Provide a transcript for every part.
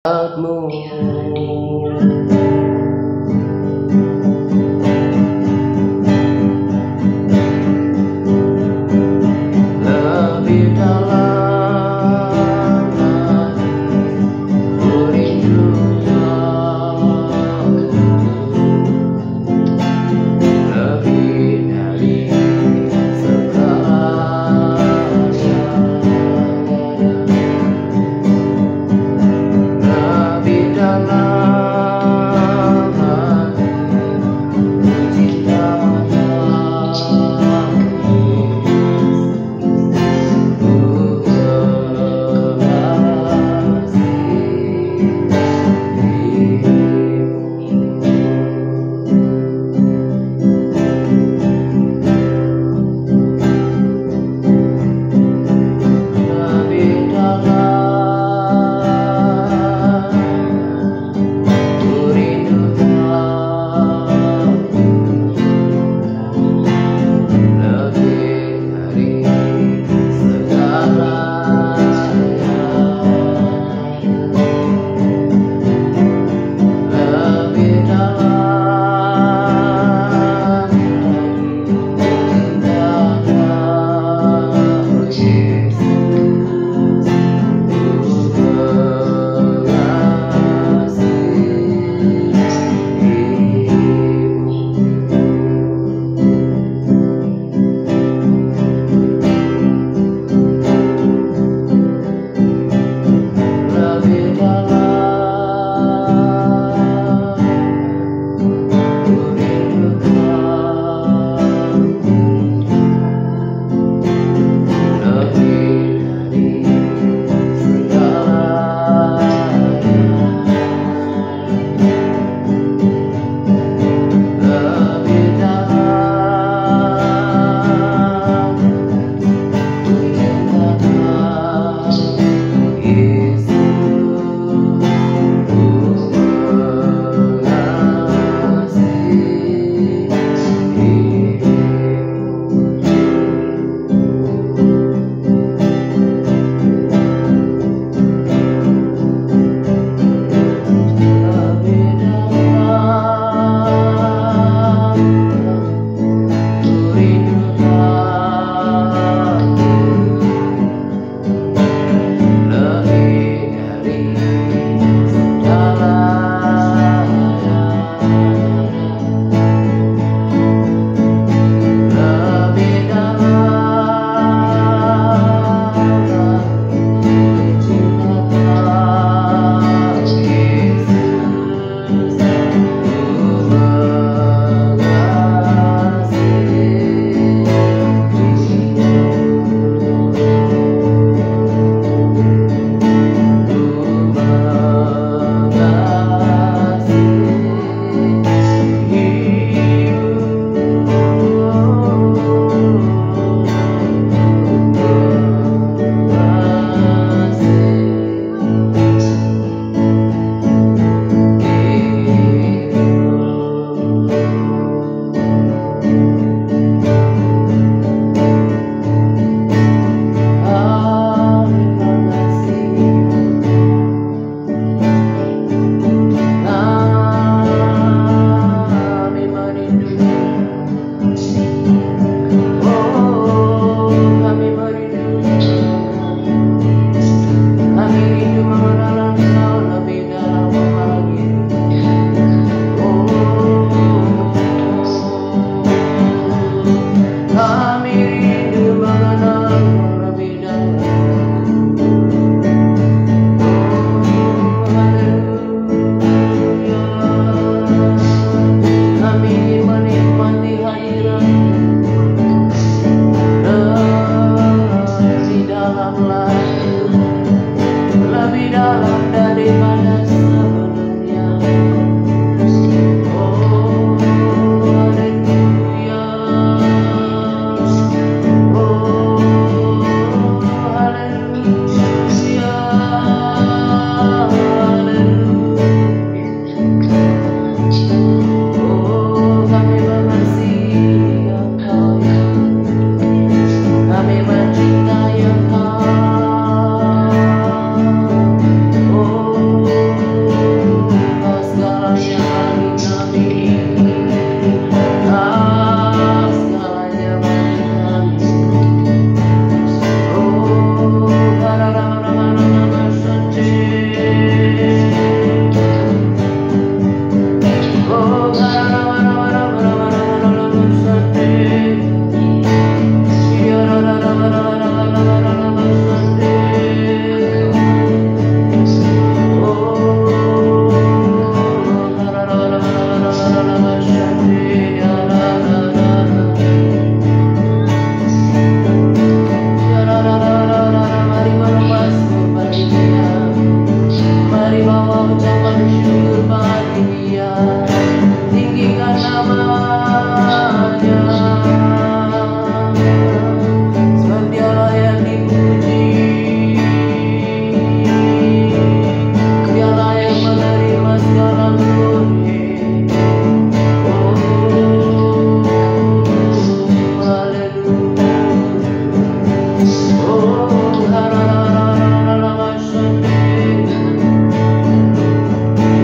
Lebih dalam ku rindu lebih dari segalanya, lebih dalam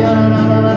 La la la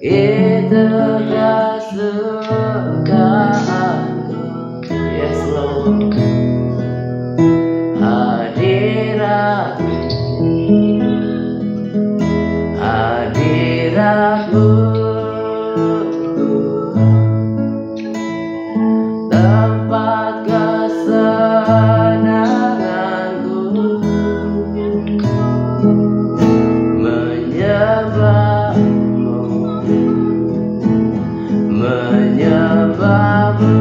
Itukah kesukaanku, yes Lord. Hadiratmu tempat kesenanganku, menyembahmu, menyembahmu.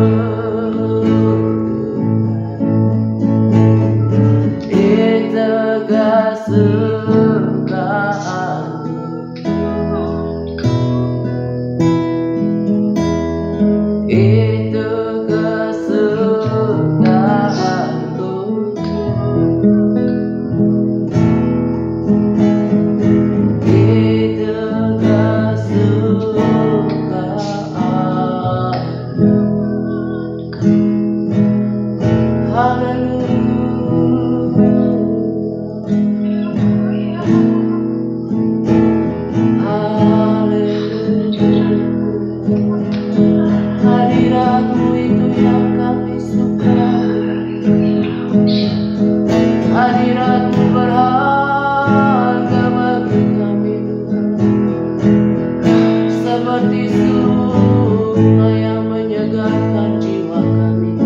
Itu kesukaanku, itu kesukaanku, itu kesukaanku. Haleluya, haleluya. Hadiratmu itu yang kami suka, hadiratmu berharga bagi kami Tuhan, seperti sungai yang menyegarkan jiwa kami,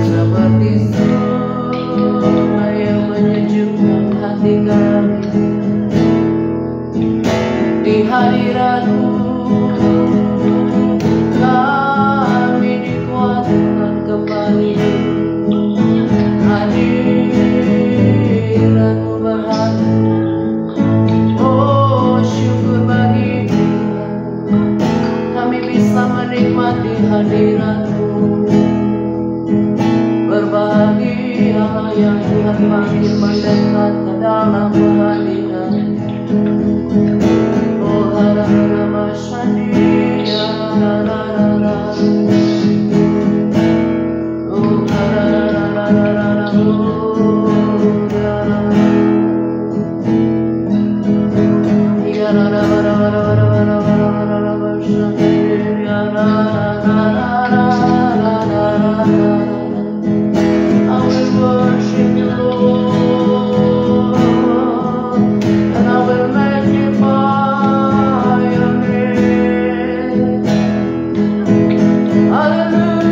seperti sungai yang menyejukkan hati kami. Di hadiratmu kami dikuatkan kembali, hadiratmu berharga. Oh, syukur bagi Tuhan, kami bisa menikmati hadiratmu. Berbahagialah yang Tuhan panggil mendekat ke dalam hadirat. Oh, harana masyadiya, oh, harana, I will worship you, Lord, and I will magnify your name. Haleluya,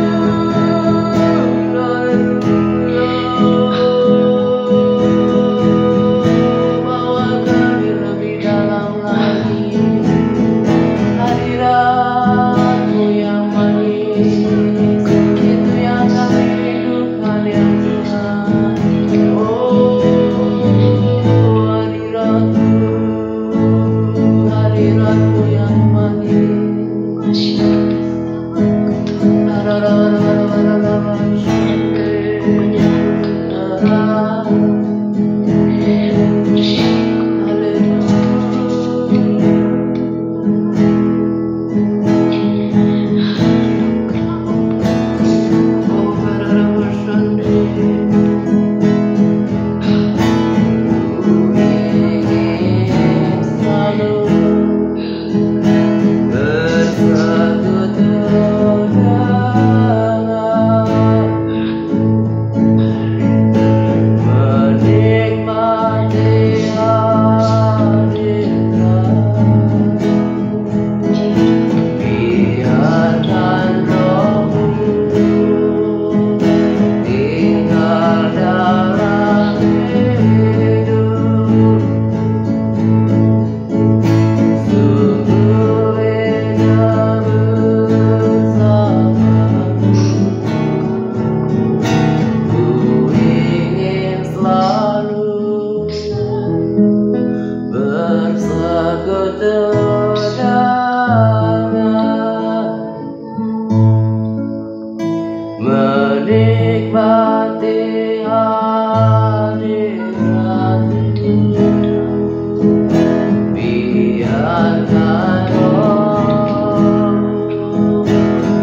bawa kami lebih dalam lagi hadiratmu yang manis, itu yang kami rindukan ya Tuhan. Oh, hadiratmu yang manis. Menikmati hadiratmu, biarkan rohmu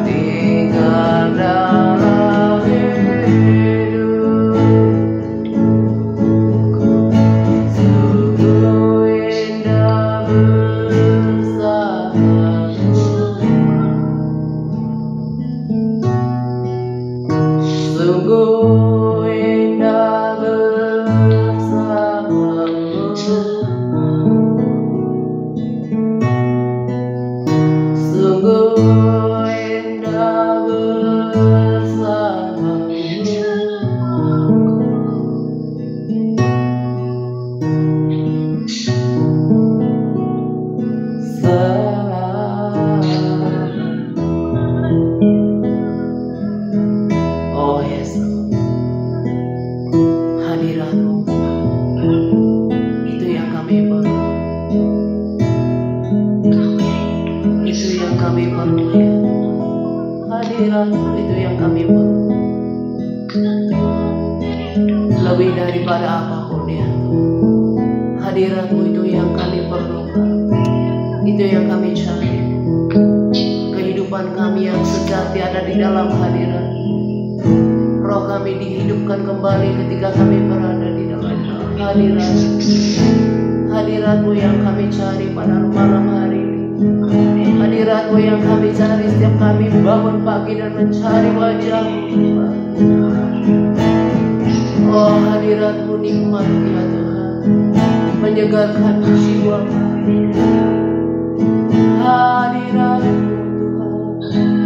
tinggal dalam hidupku. Sungguh indah bersama kami perlu ya. Hadirat-Mu itu yang kami perlu. Lebih daripada apapun ya Tuhan. Hadirat-Mu itu yang kami perlukan. Itu yang kami cari. Kehidupan kami yang sejati ada di dalam hadirat. Roh kami dihidupkan kembali ketika kami berada di dalam hadirat. Hadirat-Mu yang kami cari pada malam hari ini. Hadirat-Mu yang kami cari setiap kami bangun pagi dan mencari wajah-Mu Tuhan. Oh, hadirat-Mu nikmat ya Tuhan, menyegarkan jiwa kami. Hadirat-Mu Tuhan.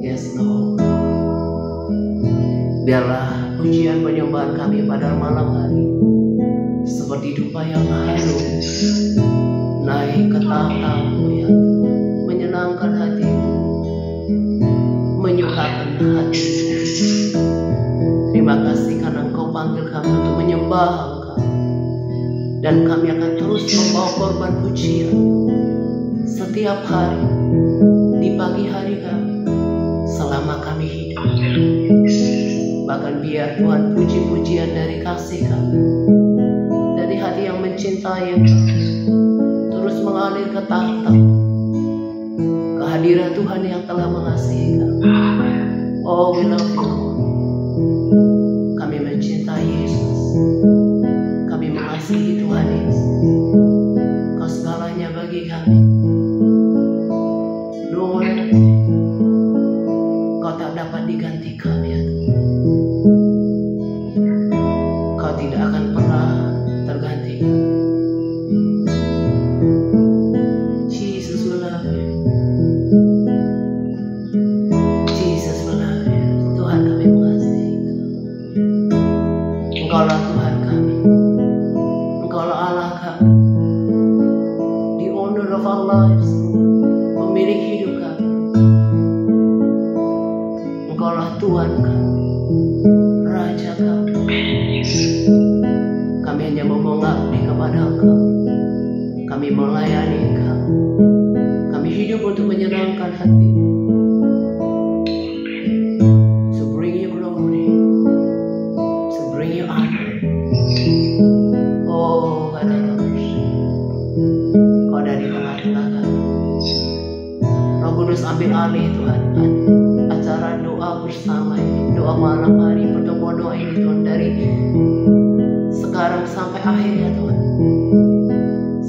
Yes Lord. Biarlah pujian penyembahan kami pada malam hari seperti dupa yang harum naik ke tahtamu ya Tuhan, menyenangkan hatimu, menyukakan hatimu. Terima kasih karena Engkau panggil kami untuk menyembah Engkau, dan kami akan terus membawa korban pujian setiap hari di pagi hari kami selama kami hidup. Bahkan biar Tuhan puji-pujian dari kasih kami, dari hati yang mencintai Engkau, terus mengalir ke tahta kehadiran Tuhan yang telah mengasihi kami. Oh, we love you. Kami mencintai Yesus, kami mengasihi Tuhan Yesus. Kau segalanya bagi kami. Lord, Kau tak dapat digantikan ya Tuhan. Kau tidak akan pernah tergantikan. Jesus will love you. Jesus will love you. Tuhan, kami mengasihi Engkau. Engkaulah Tuhan kami. Engkaulah Allah kami. The owner of our lives, pemilik hidup kami. Engkaulah Tuhan kami, Raja kami. Kami hanya mau mengabdi kepada Engkau. Kami melayani Engkau. Kami hidup untuk menyenangkan hati. To bring you glory, to bring you honor. Oh, ada Kau ada di tengah-tengah kami. Roh Kudus ambil alih Tuhan acara doa bersama ini, doa malam hari, pertemuan doa ini Tuhan, dari sekarang sampai akhir ya Tuhan.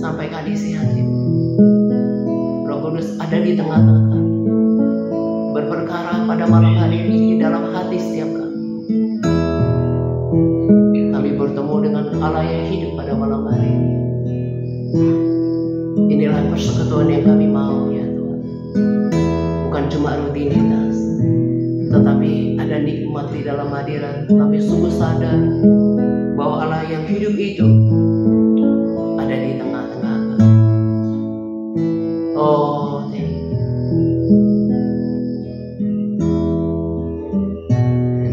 Sampaikan isi hatimu. Roh Kudus ada di tengah-tengah kami, berperkara pada malam hari ini di dalam hati setiap kami. Kami bertemu dengan Allah yang hidup pada malam hari ini. Inilah persekutuan yang kami mau ya Tuhan. Bukan cuma rutinitas, tetapi ada nikmat di dalam hadirat. Kami sungguh sadar bahwa Allah yang hidup itu ada di tengah-tengah kami. Oh, thank you.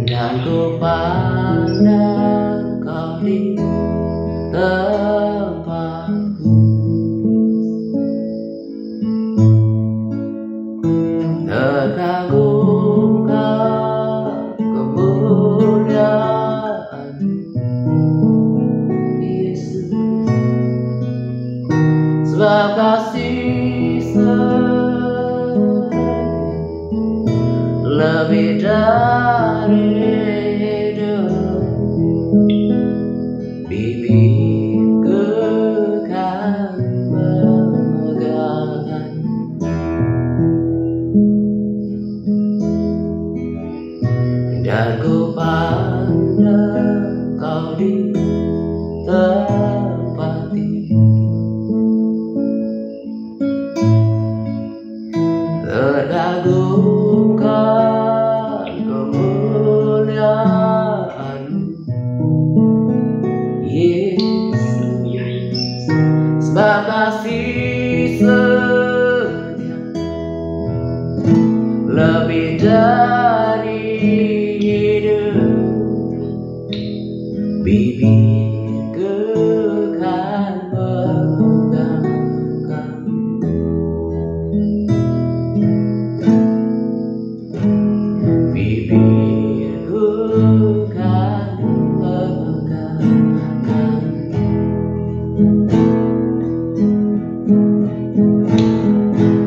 Dan ku pandang Kau di tempatku, terkagumkan kemuliaan Yesus, sebab kasih setiamu lebih dari hidup. Bibirku kan megahkan, dan ku pandang Kau di tempat tinggi, terkagumkan kemuliaan-Mu Yesus, sebab kasih setia lebih dari hidup. Bibirku kan megahkan, bibirku kan megahkan,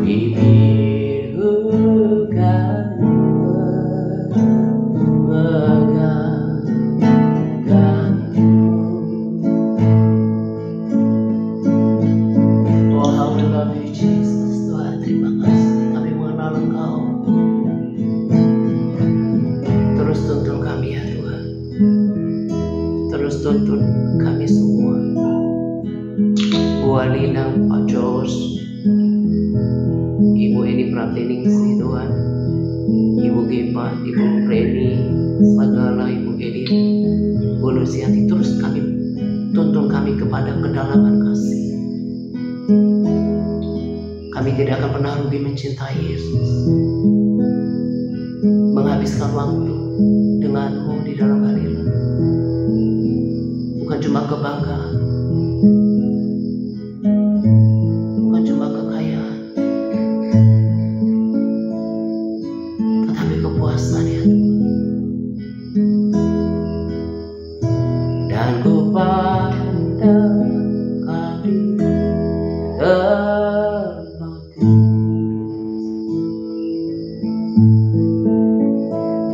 bibirku kan megahkan. Oh, how we love you Jesus. Tuhan, terima kasih kami mengenal Engkau. Terus tuntun kami ya Tuhan, terus tuntun kami semua Alina, Pak Jos, Ibu Eni Pratiningsih Tuhan, Ibu Gepa, Ibu Reni, segala Ibu Edith, Bu Luciati, terus kami tuntun kami kepada kedalaman kasih. Kami tidak akan pernah rugi mencintai Yesus, menghabiskan waktu denganmu di dalam hadirat. Bukan cuma kebanggaan, bukan cuma kekayaan, tetapi kepuasan ya Tuhan. Dan ku pandang kami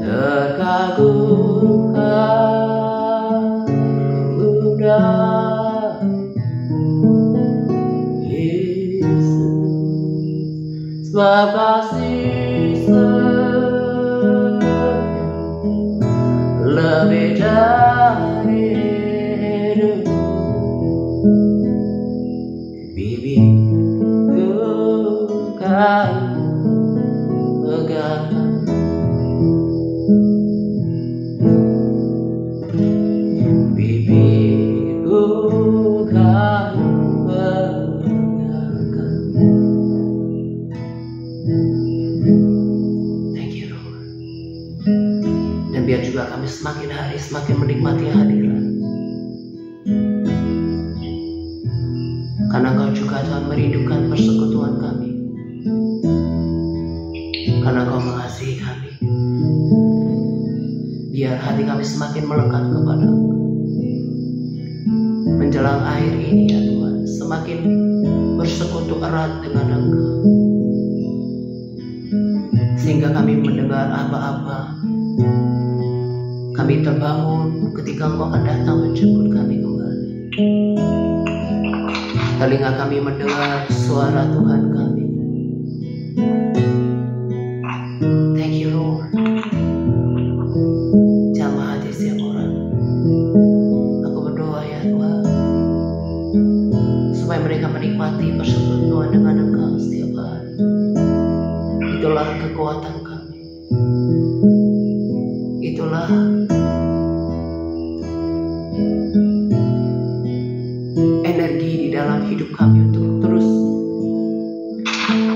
terkagumkan udah Yesus, sebab kasih lebih dari hidup. Bibirku kan pegang, bibirku kan pegangkan. Thank you Lord. Dan biar juga kami semakin hari semakin menikmati hadirat, karena Engkau juga Tuhan merindukan persekutuan kami, karena Engkau mengasihi kami. Biar hati kami semakin melekat kepada Engkau. Menjelang akhir ini ya Tuhan, semakin bersekutu erat dengan Engkau, sehingga kami mendengar apa-apa, kami terbangun ketika Engkau akan datang menjemput kami kembali. Telinga kami mendengar suara Tuhan kami. Thank you Lord. Jamah hati setiap orang. Aku berdoa ya Tuhan, supaya mereka menikmati persekutuan dengan Engkau setiap hari. Itulah kekuatan kami. Itulah energi di dalam hidup kami untuk terus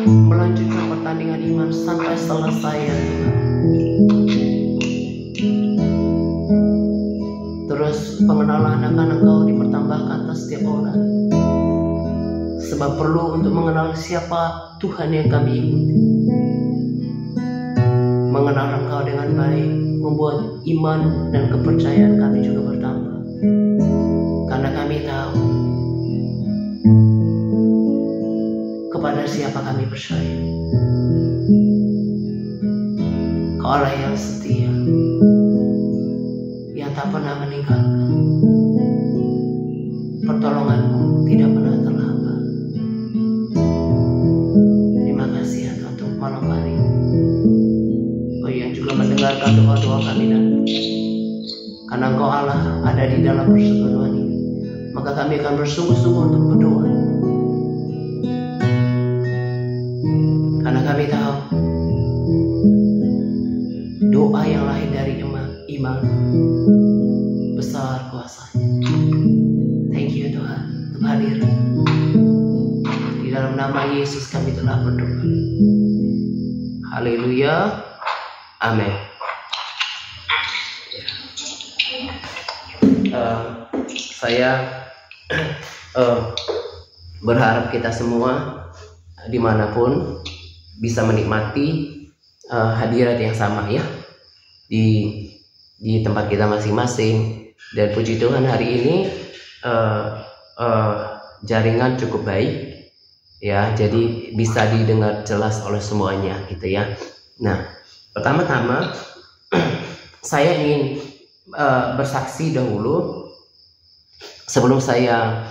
melanjutkan pertandingan iman sampai selesai ya Tuhan. Terus pengenalan akan Engkau dipertambahkan atas setiap orang, sebab perlu untuk mengenal siapa Tuhan yang kami ikuti. Mengenal Engkau dengan baik membuat iman dan kepercayaan kami juga bertambah, karena kami tahu kepada siapa kami percaya. Kau Allah yang setia, yang tak pernah meninggalkan. Pertolonganmu tidak pernah terlambat. Terima kasih ya Tuhan untuk malam hari. Kau yang juga mendengarkan doa-doa kami nanti. Karena Engkau Allah ada di dalam persekutuan ini, maka kami akan bersungguh-sungguh untuk berdoa. Karena kami tahu doa yang lahir dari iman besar kuasanya. Thank you Tuhan untuk hadir. Di dalam nama Yesus kami telah berdoa. Haleluya. Amin. Saya berharap kita semua dimanapun bisa menikmati hadirat yang sama ya di tempat kita masing-masing. Dan puji Tuhan hari ini jaringan cukup baik ya, jadi bisa didengar jelas oleh semuanya gitu ya. Nah, pertama-tama saya ingin bersaksi dahulu sebelum saya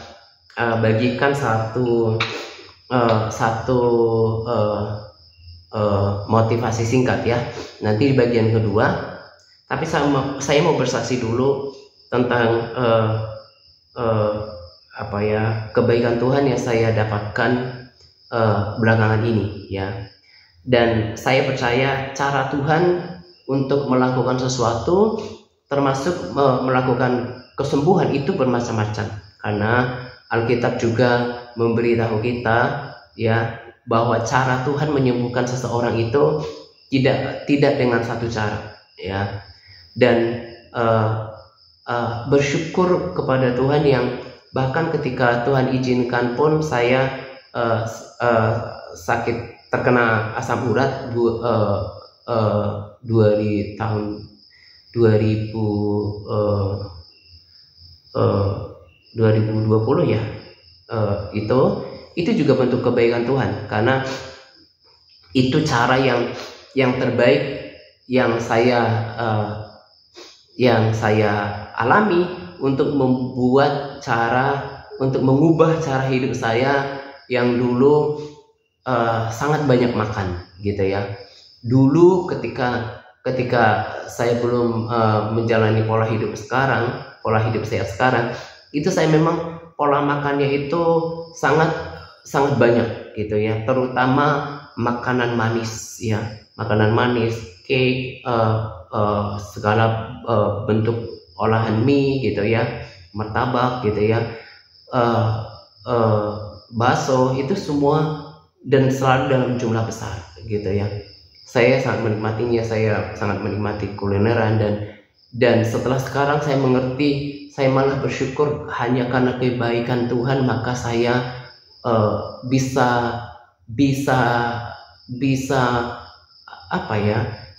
bagikan satu motivasi singkat ya, nanti di bagian kedua. Tapi saya mau bersaksi dulu tentang kebaikan Tuhan yang saya dapatkan belakangan ini ya. Dan saya percaya cara Tuhan untuk melakukan sesuatu, termasuk melakukan kesembuhan, itu bermacam-macam. Karena Alkitab juga memberitahu kita ya bahwa cara Tuhan menyembuhkan seseorang itu tidak dengan satu cara ya. Dan bersyukur kepada Tuhan yang bahkan ketika Tuhan izinkan pun saya sakit, terkena asam urat di tahun 2020 ya. Itu juga bentuk kebaikan Tuhan, karena itu cara yang terbaik yang saya alami untuk mengubah cara hidup saya yang dulu sangat banyak makan gitu ya. Dulu ketika saya belum menjalani pola hidup sehat sekarang, itu saya memang pola makannya itu sangat banyak gitu ya, terutama makanan manis ya, cake, segala bentuk olahan mie gitu ya, martabak gitu ya, bakso, itu semua dan selalu dalam jumlah besar gitu ya. Saya sangat menikmatinya, saya sangat menikmati kulineran, dan setelah sekarang saya mengerti, saya malah bersyukur hanya karena kebaikan Tuhan maka saya bisa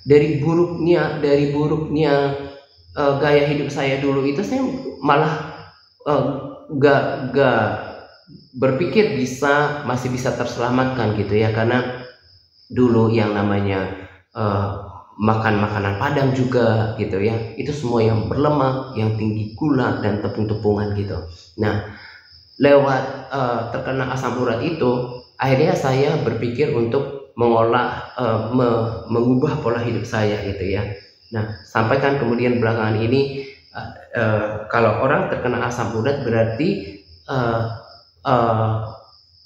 dari buruknya gaya hidup saya dulu itu, saya malah gak berpikir masih bisa terselamatkan gitu ya. Karena dulu yang namanya makan makanan Padang juga gitu ya, itu semua yang berlemak, yang tinggi gula dan tepung-tepungan gitu. Nah, lewat terkena asam urat itu, akhirnya saya berpikir untuk mengubah pola hidup saya gitu ya. Nah, sampai kan kemudian belakangan ini kalau orang terkena asam urat berarti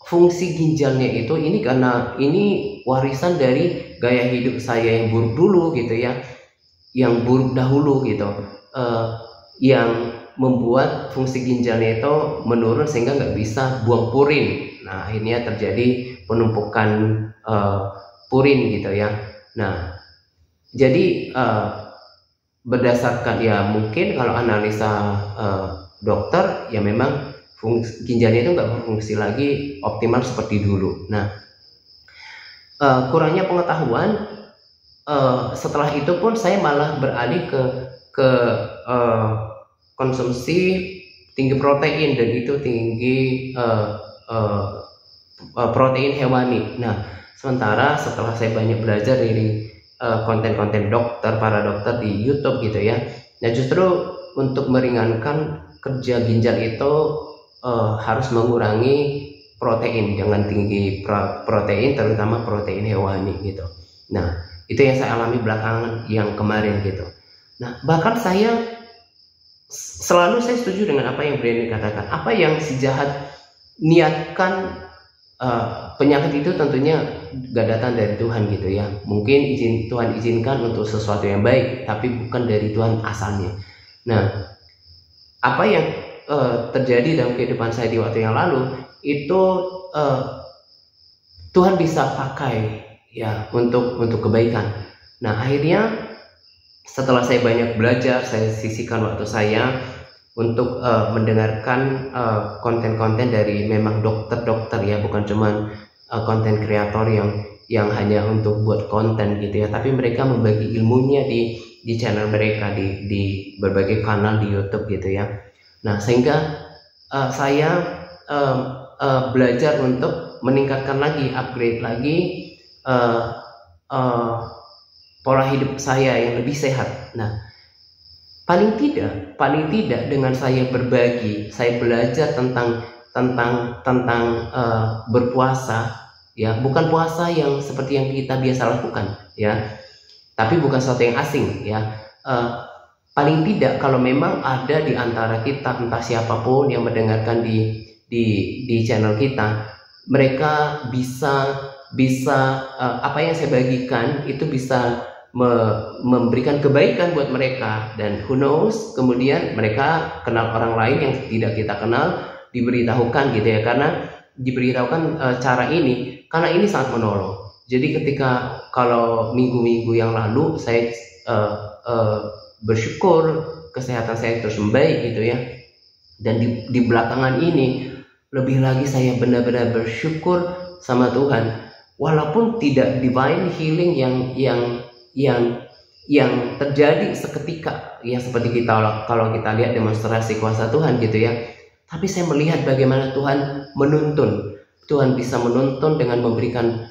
fungsi ginjalnya itu, karena ini warisan dari gaya hidup saya yang buruk dulu gitu ya, yang buruk dahulu gitu, yang membuat fungsi ginjalnya itu menurun sehingga nggak bisa buang purin. Nah, akhirnya terjadi penumpukan purin gitu ya. Nah, jadi berdasarkan ya, mungkin kalau analisa dokter ya, memang ginjalnya itu nggak berfungsi lagi optimal seperti dulu. Nah, kurangnya pengetahuan, setelah itu pun saya malah beralih ke konsumsi tinggi protein, dan itu tinggi protein hewani. Nah, sementara setelah saya banyak belajar dari konten-konten para dokter di YouTube gitu ya, nah justru untuk meringankan kerja ginjal itu harus mengurangi protein, jangan tinggi protein, terutama protein hewani gitu. Nah, itu yang saya alami belakangan yang kemarin gitu. Nah, bahkan saya setuju dengan apa yang Brandon katakan. Apa yang si jahat niatkan, penyakit itu tentunya gak datang dari Tuhan gitu ya. Mungkin Tuhan izinkan untuk sesuatu yang baik, tapi bukan dari Tuhan asalnya. Nah, apa yang terjadi dalam kehidupan saya di waktu yang lalu itu, Tuhan bisa pakai ya untuk kebaikan. Nah, akhirnya setelah saya banyak belajar, saya sisihkan waktu saya untuk mendengarkan konten-konten dari memang dokter-dokter ya, bukan cuman konten kreator yang hanya untuk buat konten gitu ya, tapi mereka membagi ilmunya di channel mereka, di berbagai kanal di YouTube gitu ya. Nah, sehingga saya belajar untuk meningkatkan lagi, upgrade lagi pola hidup saya yang lebih sehat. Nah, paling tidak dengan saya berbagi, saya belajar tentang berpuasa ya, bukan puasa yang seperti yang kita biasa lakukan ya, tapi bukan sesuatu yang asing ya. Paling tidak kalau memang ada di antara kita, entah siapapun yang mendengarkan di di channel kita, mereka bisa apa yang saya bagikan itu bisa memberikan kebaikan buat mereka, dan who knows kemudian mereka kenal orang lain yang tidak kita kenal, diberitahukan gitu ya, karena diberitahukan cara ini karena ini sangat menolong. Jadi ketika kalau minggu-minggu yang lalu saya bersyukur kesehatan saya terus membaik gitu ya, dan di belakangan ini lebih lagi saya benar-benar bersyukur sama Tuhan, walaupun tidak divine healing yang terjadi seketika ya, seperti kita kalau kita lihat demonstrasi kuasa Tuhan gitu ya, tapi saya melihat bagaimana Tuhan menuntun. Tuhan bisa menuntun dengan memberikan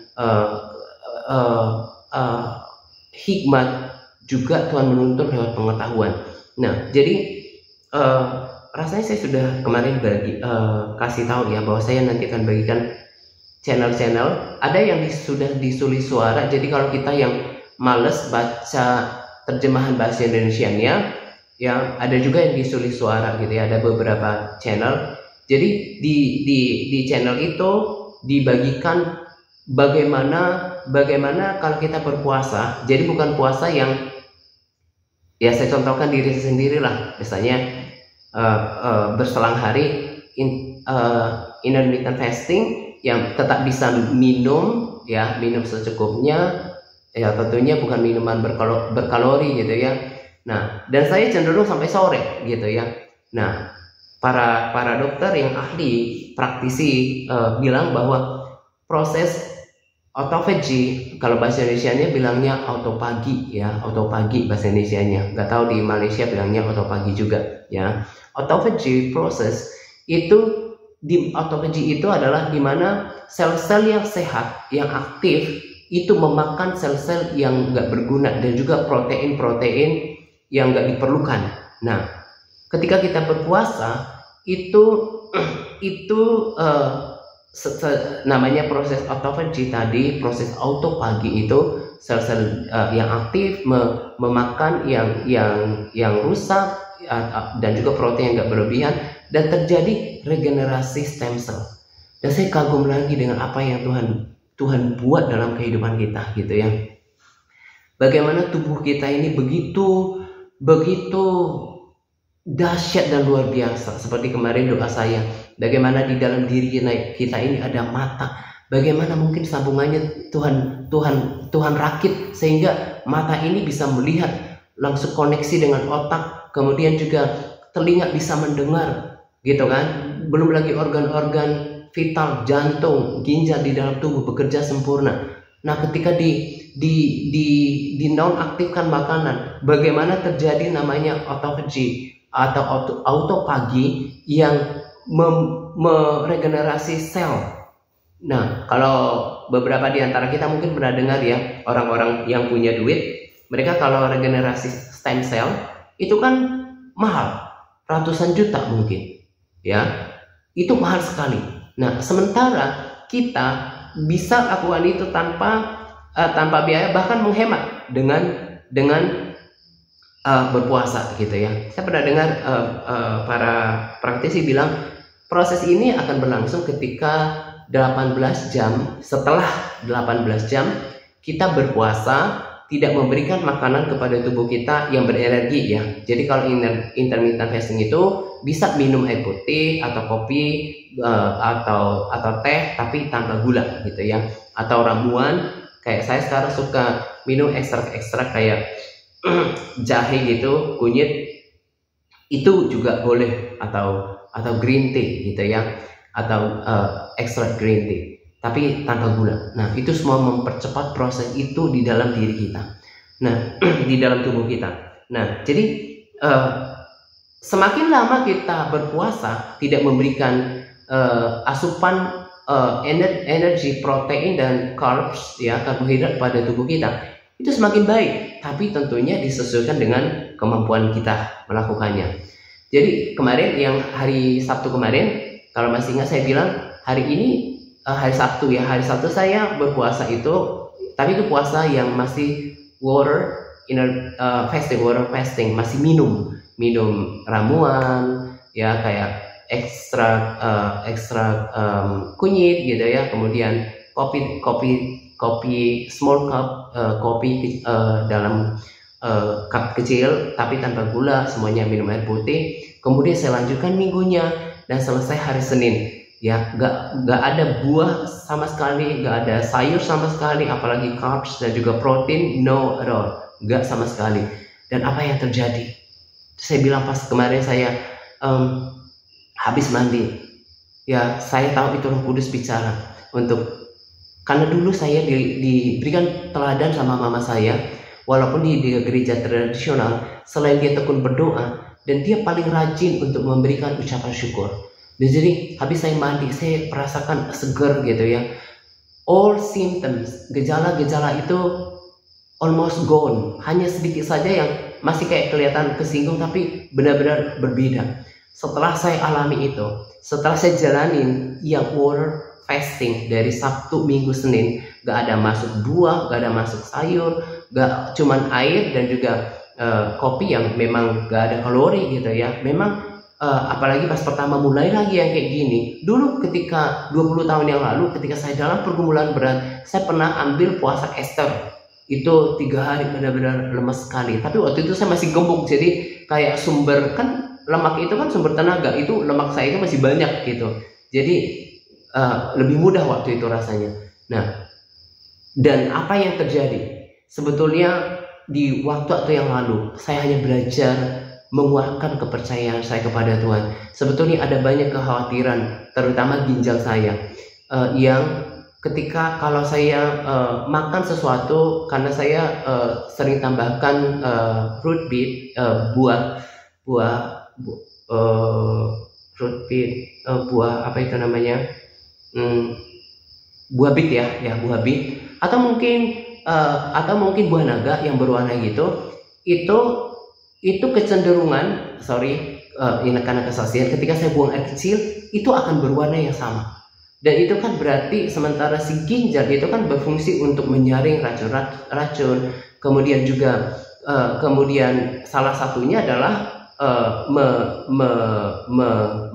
hikmat, juga Tuhan menuntun lewat pengetahuan. Nah, jadi rasanya saya sudah kemarin kasih tahu ya, bahwa saya nanti akan bagikan channel-channel. Ada yang sudah disulis suara, jadi kalau kita yang males baca terjemahan bahasa Indonesianya ya, ada juga yang disulis suara gitu ya, ada beberapa channel. Jadi di channel itu dibagikan bagaimana kalau kita berpuasa. Jadi bukan puasa yang ya, saya contohkan diri sendiri lah, misalnya berselang hari intermittent fasting yang tetap bisa minum ya, minum secukupnya ya, tentunya bukan minuman berkalori gitu ya. Nah, dan saya cenderung sampai sore gitu ya. Nah, para dokter yang ahli praktisi bilang bahwa proses autophagy, kalau bahasa Indonesianya bilangnya autopagi ya, autopagi bahasa Indonesianya. Nggak tahu di Malaysia bilangnya autopagi juga ya. Autophagy proses itu, di autophagy itu adalah dimana sel-sel yang sehat, yang aktif itu memakan sel-sel yang nggak berguna, dan juga protein-protein yang nggak diperlukan. Nah, ketika kita berpuasa itu namanya proses autophagy tadi, proses autopagi itu sel-sel yang aktif memakan yang rusak dan juga protein yang nggak berlebihan, dan terjadi regenerasi stem cell. Dan saya kagum lagi dengan apa yang Tuhan buat dalam kehidupan kita gitu ya. Bagaimana tubuh kita ini begitu dahsyat dan luar biasa. Seperti kemarin doa saya, bagaimana di dalam diri kita ini ada mata. Bagaimana mungkin sambungannya Tuhan rakit sehingga mata ini bisa melihat, langsung koneksi dengan otak, kemudian juga telinga bisa mendengar gitu kan. Belum lagi organ-organ vital, jantung, ginjal di dalam tubuh bekerja sempurna. Nah, ketika di nonaktifkan makanan, bagaimana terjadi namanya autophagy atau autopagi yang meregenerasi sel. Nah, kalau beberapa di antara kita mungkin pernah dengar ya, orang-orang yang punya duit, mereka kalau regenerasi stem cell itu kan mahal, ratusan juta mungkin ya, itu mahal sekali. Nah, sementara kita bisa lakukan itu tanpa biaya, bahkan menghemat dengan berpuasa gitu ya. Saya pernah dengar para praktisi bilang proses ini akan berlangsung ketika 18 jam. Setelah 18 jam kita berpuasa, tidak memberikan makanan kepada tubuh kita yang berenergi ya. Jadi kalau intermittent fasting itu bisa minum air putih atau kopi atau teh tapi tanpa gula gitu ya, atau ramuan. Kayak saya sekarang suka minum ekstrak kayak jahe gitu, kunyit, itu juga boleh, atau green tea gitu ya, atau ekstrak green tea tapi tanpa gula. Nah, itu semua mempercepat proses itu di dalam diri kita. Nah, di dalam tubuh kita. Nah, jadi semakin lama kita berpuasa, tidak memberikan asupan energi, protein dan carbs ya, karbohidrat pada tubuh kita, itu semakin baik. Tapi tentunya disesuaikan dengan kemampuan kita melakukannya. Jadi kemarin yang hari Sabtu kemarin, kalau masih ingat saya bilang hari ini hari Sabtu ya, hari Sabtu saya berpuasa itu, tapi itu puasa yang masih water fasting, masih minum ramuan ya, kayak ekstrak kunyit gitu ya, kemudian kopi small cup, kopi dalam cup kecil tapi tanpa gula, semuanya minum air putih. Kemudian saya lanjutkan minggunya dan selesai hari Senin ya, nggak ada buah sama sekali, nggak ada sayur sama sekali, apalagi carbs dan juga protein, no at all, nggak sama sekali. Dan apa yang terjadi? Saya bilang pas kemarin saya habis mandi ya, saya tahu itu Roh Kudus bicara karena dulu saya diberikan teladan sama mama saya, walaupun di gereja tradisional, selain dia tekun berdoa dan dia paling rajin untuk memberikan ucapan syukur. Dan jadi habis saya mandi, saya merasakan seger gitu ya. All symptoms, gejala-gejala itu almost gone. Hanya sedikit saja yang masih kayak kelihatan kesinggung, tapi benar-benar berbeda. Setelah saya alami itu, setelah saya jalanin yang water fasting dari Sabtu, Minggu, Senin, gak ada masuk buah, gak ada masuk sayur, gak cuman air dan juga kopi yang memang gak ada kalori gitu ya. Memang apalagi pas pertama mulai lagi yang kayak gini. Dulu ketika 20 tahun yang lalu, ketika saya dalam pergumulan berat, saya pernah ambil puasa Esther. Itu 3 hari benar-benar lemas sekali. Tapi waktu itu saya masih gemuk, jadi kayak sumber, kan lemak itu kan sumber tenaga, itu lemak saya itu masih banyak gitu. Jadi lebih mudah waktu itu rasanya. Nah, dan apa yang terjadi? Sebetulnya di waktu yang lalu saya hanya belajar menguatkan kepercayaan saya kepada Tuhan. Sebetulnya ada banyak kekhawatiran, terutama ginjal saya, yang ketika kalau saya makan sesuatu, karena saya sering tambahkan fruit beet, buah apa itu namanya, buah bit ya, buah bit, atau mungkin buah naga yang berwarna gitu. Itu kecenderungan, ini karena kesaksian, ketika saya buang air kecil itu akan berwarna yang sama. Dan itu kan berarti sementara si ginjal itu kan berfungsi untuk menyaring racun. Kemudian juga kemudian salah satunya adalah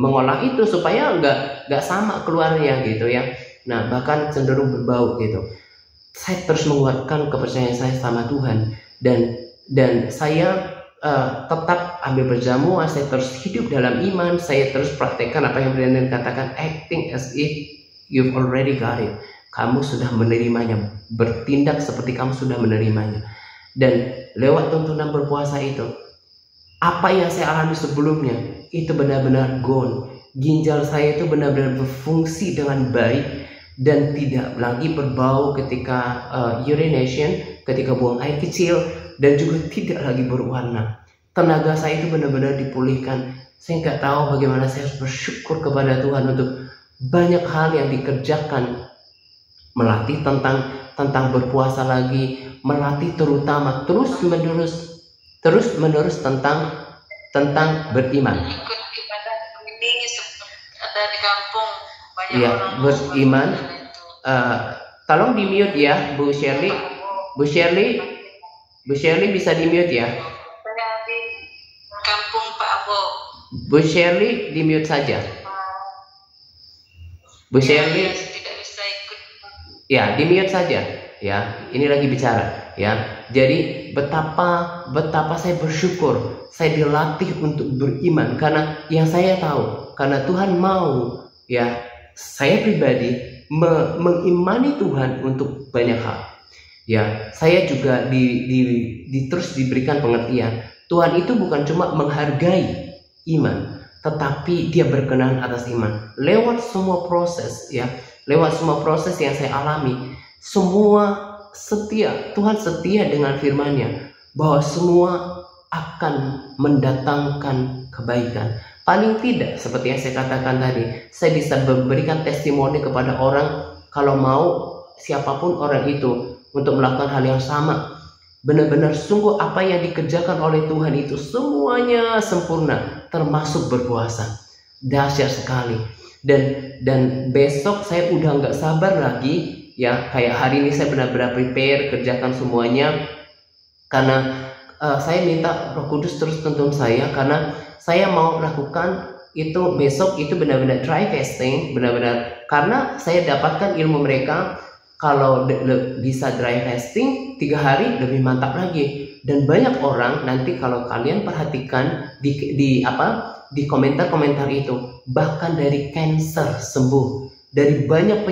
mengolah itu supaya nggak sama keluarnya gitu ya. Nah, bahkan cenderung berbau gitu. Saya terus menguatkan kepercayaan saya sama Tuhan, dan saya tetap ambil berjamuan, saya terus hidup dalam iman, saya terus praktekkan apa yang Brandon katakan, acting as if you've already got it. Kamu sudah menerimanya, bertindak seperti kamu sudah menerimanya. Dan lewat tuntunan berpuasa itu, apa yang saya alami sebelumnya itu benar-benar gone. Ginjal saya itu benar-benar berfungsi dengan baik dan tidak lagi berbau ketika urination, ketika buang air kecil, dan juga tidak lagi berwarna. Tenaga saya itu benar-benar dipulihkan. Saya nggak tahu bagaimana saya harus bersyukur kepada Tuhan untuk banyak hal yang dikerjakan. Melatih tentang berpuasa lagi, melatih terutama terus menerus tentang beriman. Ikut ibadah ini ada di kampung banyak Ya, orang beriman. Tolong di mute ya, Bu Shirley. Bu Shirley bisa di mute ya. Saya di kampung Pak Abo. Bu Shirley di mute saja. Bu Shirley, Tidak bisa ikut. ya di mute saja. Ya, ini lagi bicara. Ya, jadi betapa saya bersyukur saya dilatih untuk beriman, karena yang saya tahu, karena Tuhan mau ya saya pribadi mengimani Tuhan untuk banyak hal. Ya, saya juga terus diberikan pengertian. Tuhan itu bukan cuma menghargai iman, tetapi Dia berkenan atas iman. Lewat semua proses ya, lewat semua proses yang saya alami, semua setia, Tuhan setia dengan firman-Nya bahwa semua akan mendatangkan kebaikan. Paling tidak seperti yang saya katakan tadi, saya bisa memberikan testimoni kepada orang, kalau mau siapapun orang itu untuk melakukan hal yang sama. Benar-benar sungguh apa yang dikerjakan oleh Tuhan itu semuanya sempurna, termasuk berpuasa. Dahsyat sekali. Dan besok saya udah nggak sabar lagi ya, kayak hari ini saya benar-benar prepare, kerjakan semuanya, karena saya minta Roh Kudus terus tuntun saya, karena saya mau lakukan itu besok itu benar-benar dry fasting, benar-benar karena saya dapatkan ilmu mereka kalau bisa dry fasting 3 hari lebih mantap lagi. Dan banyak orang nanti kalau kalian perhatikan di komentar-komentar itu, bahkan dari cancer sembuh, dari banyak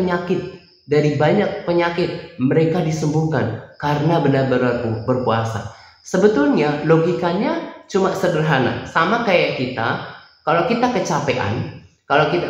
penyakit mereka disembuhkan karena benar-benar berpuasa. Sebetulnya logikanya cuma sederhana, sama kayak kita. Kalau kita kecapean,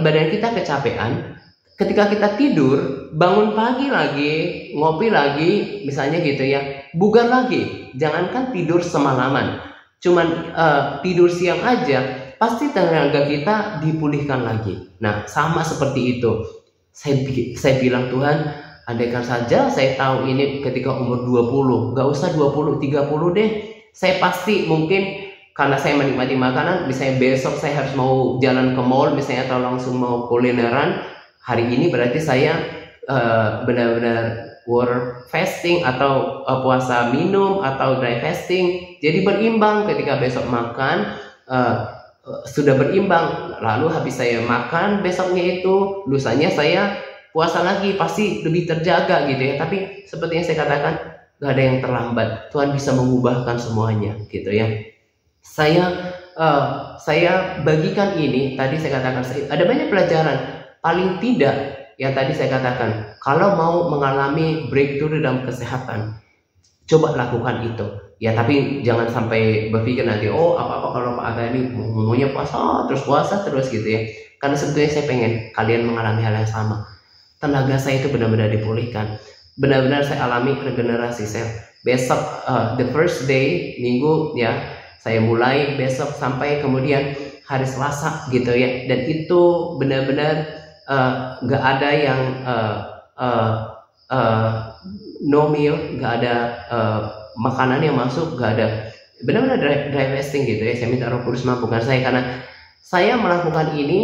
badan kita kecapean, ketika kita tidur, bangun pagi lagi, ngopi lagi, misalnya gitu ya, bugar lagi. Jangankan tidur semalaman, cuman tidur siang aja, pasti tenaga kita dipulihkan lagi. Nah, sama seperti itu. Saya bilang, Tuhan, andaikan saja saya tahu ini ketika umur 20, gak usah 20, 30 deh. Saya pasti mungkin karena saya menikmati makanan, misalnya besok saya harus mau jalan ke mall misalnya atau langsung mau kulineran, hari ini berarti saya benar-benar water fasting atau puasa minum atau dry fasting. Jadi berimbang, ketika besok makan sudah berimbang, lalu habis saya makan besoknya itu lusanya saya puasa lagi, pasti lebih terjaga gitu ya. Tapi seperti yang saya katakan, gak ada yang terlambat. Tuhan bisa mengubahkan semuanya gitu ya. Saya bagikan ini, tadi saya katakan ada banyak pelajaran. Paling tidak yang tadi saya katakan, kalau mau mengalami breakthrough dalam kesehatan, coba lakukan itu ya. Tapi jangan sampai berpikir nanti, oh apa-apa kalau Pak Aga ini maunya puasa terus gitu ya. Karena sebetulnya saya pengen kalian mengalami hal yang sama. Tenaga saya itu benar-benar dipulihkan, benar-benar saya alami regenerasi sel. Besok the first day minggu ya, saya mulai besok sampai kemudian hari Selasa gitu ya. Dan itu benar-benar gak ada yang no meal, gak ada makanan yang masuk, gak ada, benar-benar dry fasting gitu ya. Saya minta Roh Kudus mampukan saya, karena saya melakukan ini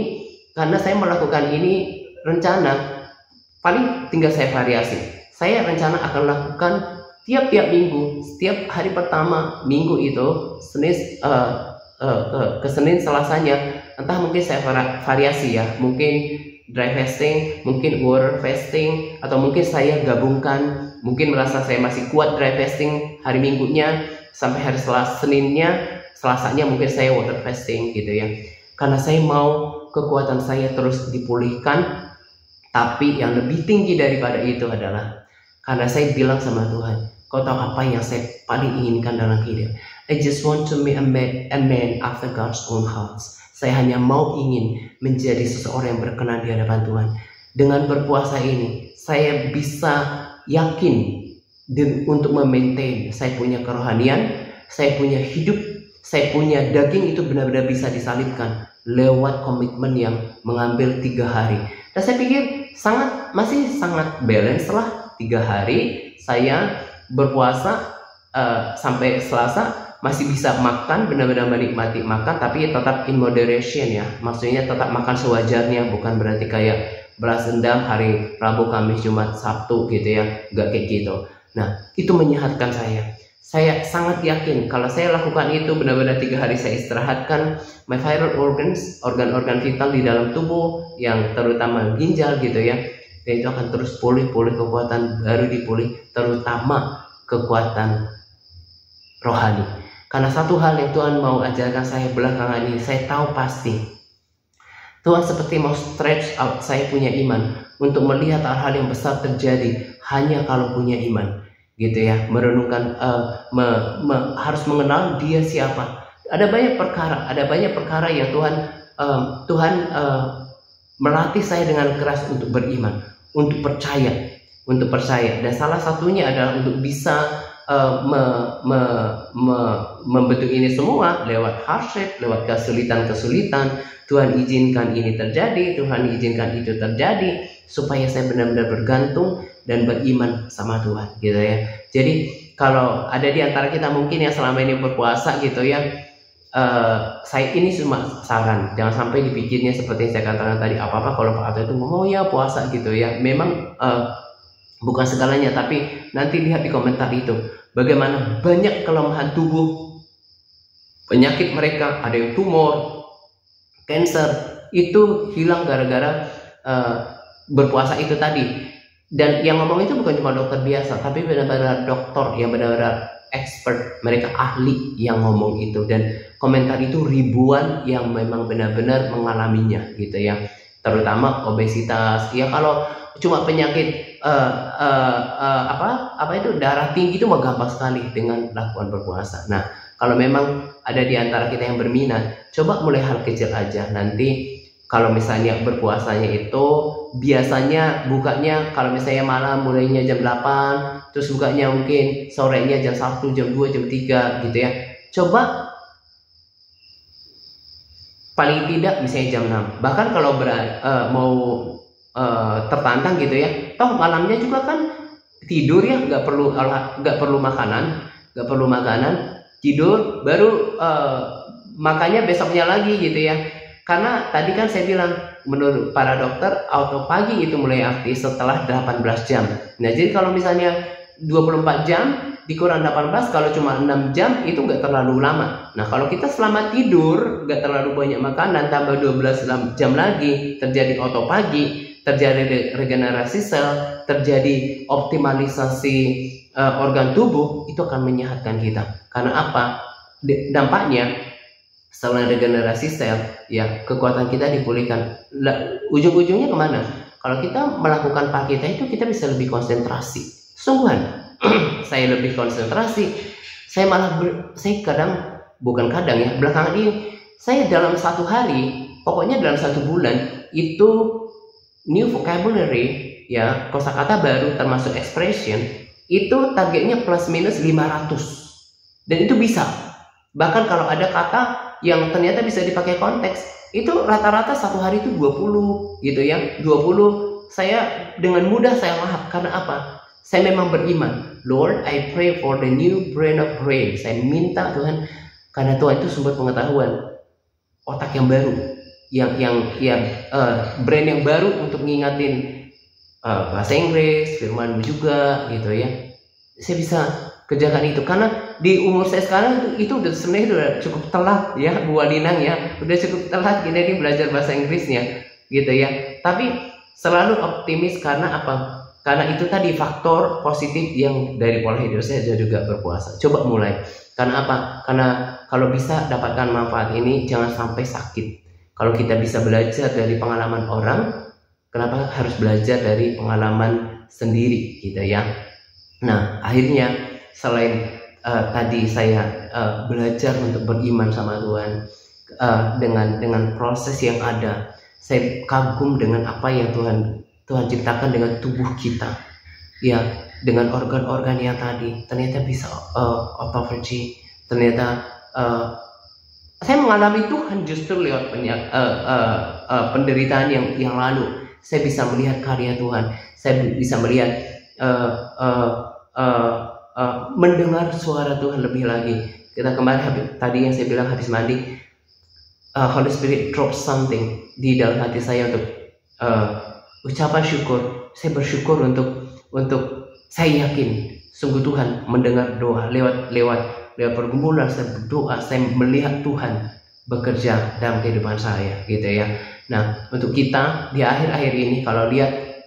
rencana paling tinggal saya variasi. Saya rencana akan lakukan tiap minggu, setiap hari pertama minggu itu, Senin ke Senin Selasanya, entah mungkin saya variasi ya, mungkin dry fasting, mungkin water fasting, atau mungkin saya gabungkan, mungkin merasa saya masih kuat dry fasting hari minggunya sampai hari Selasanya mungkin saya water fasting gitu ya. Karena saya mau kekuatan saya terus dipulihkan. Tapi yang lebih tinggi daripada itu adalah karena saya bilang sama Tuhan, Kau tahu apa yang saya paling inginkan dalam hidup? I just want to be a man after God's own heart. Saya hanya mau ingin menjadi seseorang yang berkenan di hadapan Tuhan. Dengan berpuasa ini, saya bisa yakin untuk memaintain saya punya kerohanian, saya punya hidup, saya punya daging itu benar-benar bisa disalibkan lewat komitmen yang mengambil 3 hari. Dan saya pikir masih sangat balance lah. 3 hari saya berpuasa sampai Selasa masih bisa makan, benar-benar menikmati makan, tapi tetap in moderation ya. Maksudnya tetap makan sewajarnya, bukan berarti kayak balas dendam hari Rabu, Kamis, Jumat, Sabtu gitu ya, gak kayak gitu. Nah, itu menyehatkan saya. Saya sangat yakin kalau saya lakukan itu, benar-benar 3 hari saya istirahatkan my vital organs, organ-organ vital di dalam tubuh, yang terutama ginjal gitu ya, dan itu akan terus pulih kekuatan baru dipulih, terutama kekuatan rohani. Karena satu hal yang Tuhan mau ajarkan saya belakangan ini, saya tahu pasti Tuhan seperti mau stretch out saya punya iman untuk melihat hal-hal yang besar terjadi hanya kalau punya iman gitu ya. Merenungkan, harus mengenal Dia siapa. Ada banyak perkara yang Tuhan melatih saya dengan keras untuk beriman, untuk percaya. Dan salah satunya adalah untuk bisa membentuk ini semua lewat hardship, lewat kesulitan. Tuhan izinkan ini terjadi, Tuhan izinkan itu terjadi, supaya saya benar-benar bergantung dan beriman sama Tuhan gitu ya. Jadi kalau ada di antara kita mungkin yang selama ini berpuasa gitu ya, saya ini cuma saran, jangan sampai dipikirnya seperti yang saya katakan tadi, apa-apa kalau Pak Ato itu ngomong ya puasa gitu ya. Memang bukan segalanya, tapi nanti lihat di komentar itu bagaimana banyak kelemahan tubuh, penyakit mereka, ada yang tumor, cancer itu hilang gara-gara berpuasa itu tadi. Dan yang ngomong itu bukan cuma dokter biasa, tapi benar-benar dokter yang benar-benar expert, mereka ahli yang ngomong itu. Dan komentar itu ribuan yang memang benar-benar mengalaminya gitu ya, terutama obesitas ya. Kalau cuma penyakit apa itu darah tinggi itu mah gampang sekali dengan lakukan berpuasa. Nah, kalau memang ada di antara kita yang berminat, coba mulai hal kecil aja. Nanti kalau misalnya berpuasanya itu biasanya bukanya kalau misalnya malam mulainya jam 8, terus bukanya mungkin sorenya jam 1, jam 2, jam 3 gitu ya. Coba paling tidak misalnya jam 6. Bahkan kalau mau tertantang gitu ya, toh malamnya juga kan tidur ya, nggak perlu makanan, tidur baru makannya besoknya lagi gitu ya. Karena tadi kan saya bilang menurut para dokter auto pagi itu mulai aktif setelah 18 jam. Nah, jadi kalau misalnya 24 jam dikurang 18, kalau cuma 6 jam itu nggak terlalu lama. Nah, kalau kita selama tidur nggak terlalu banyak makanan tambah 12 jam lagi, terjadi auto pagi, terjadi regenerasi sel, terjadi optimalisasi organ tubuh, itu akan menyehatkan kita. Karena apa? Dampaknya setelah regenerasi sel ya, kekuatan kita dipulihkan. Ujung-ujungnya kemana? Kalau kita melakukan pakita itu kita bisa lebih konsentrasi. Sungguhan saya lebih konsentrasi. Saya belakangan ini saya dalam satu hari, pokoknya dalam satu bulan itu new vocabulary ya, kosakata baru termasuk expression itu targetnya plus minus 500. Dan itu bisa. Bahkan kalau ada kata yang ternyata bisa dipakai konteks, itu rata-rata satu hari itu 20 gitu ya. 20 saya dengan mudah saya lahap. Karena apa? Saya memang beriman. Lord, I pray for the new brain of brain. Saya minta Tuhan, karena Tuhan itu sumber pengetahuan, otak yang baru, brain yang baru untuk ngingatin bahasa Inggris, firman juga gitu ya. Saya bisa kerjakan itu karena di umur saya sekarang itu sebenarnya udah cukup telat ya, Bu Alinang ya, udah cukup telat kita ini belajar bahasa Inggrisnya gitu ya. Tapi selalu optimis karena apa? Karena itu tadi faktor positif yang dari pola hidup saya juga berpuasa. Coba mulai. Karena apa? Karena kalau bisa dapatkan manfaat ini, jangan sampai sakit. Kalau kita bisa belajar dari pengalaman orang, kenapa harus belajar dari pengalaman sendiri gitu ya? Nah, akhirnya selain tadi saya belajar untuk beriman sama Tuhan dengan proses yang ada, saya kagum dengan apa yang Tuhan ciptakan dengan tubuh kita ya, dengan organ-organ yang tadi ternyata bisa autophagy. Ternyata saya mengalami Tuhan justru lewat penderitaan yang lalu. Saya bisa melihat karya Tuhan, saya bisa melihat mendengar suara Tuhan lebih lagi. Kita kemarin tadi yang saya bilang habis mandi, Holy Spirit drop something di dalam hati saya untuk ucapan syukur. Saya bersyukur untuk saya yakin sungguh Tuhan mendengar doa lewat pergumulan saya berdoa, saya melihat Tuhan bekerja dalam kehidupan saya gitu ya. Nah, untuk kita di akhir-akhir ini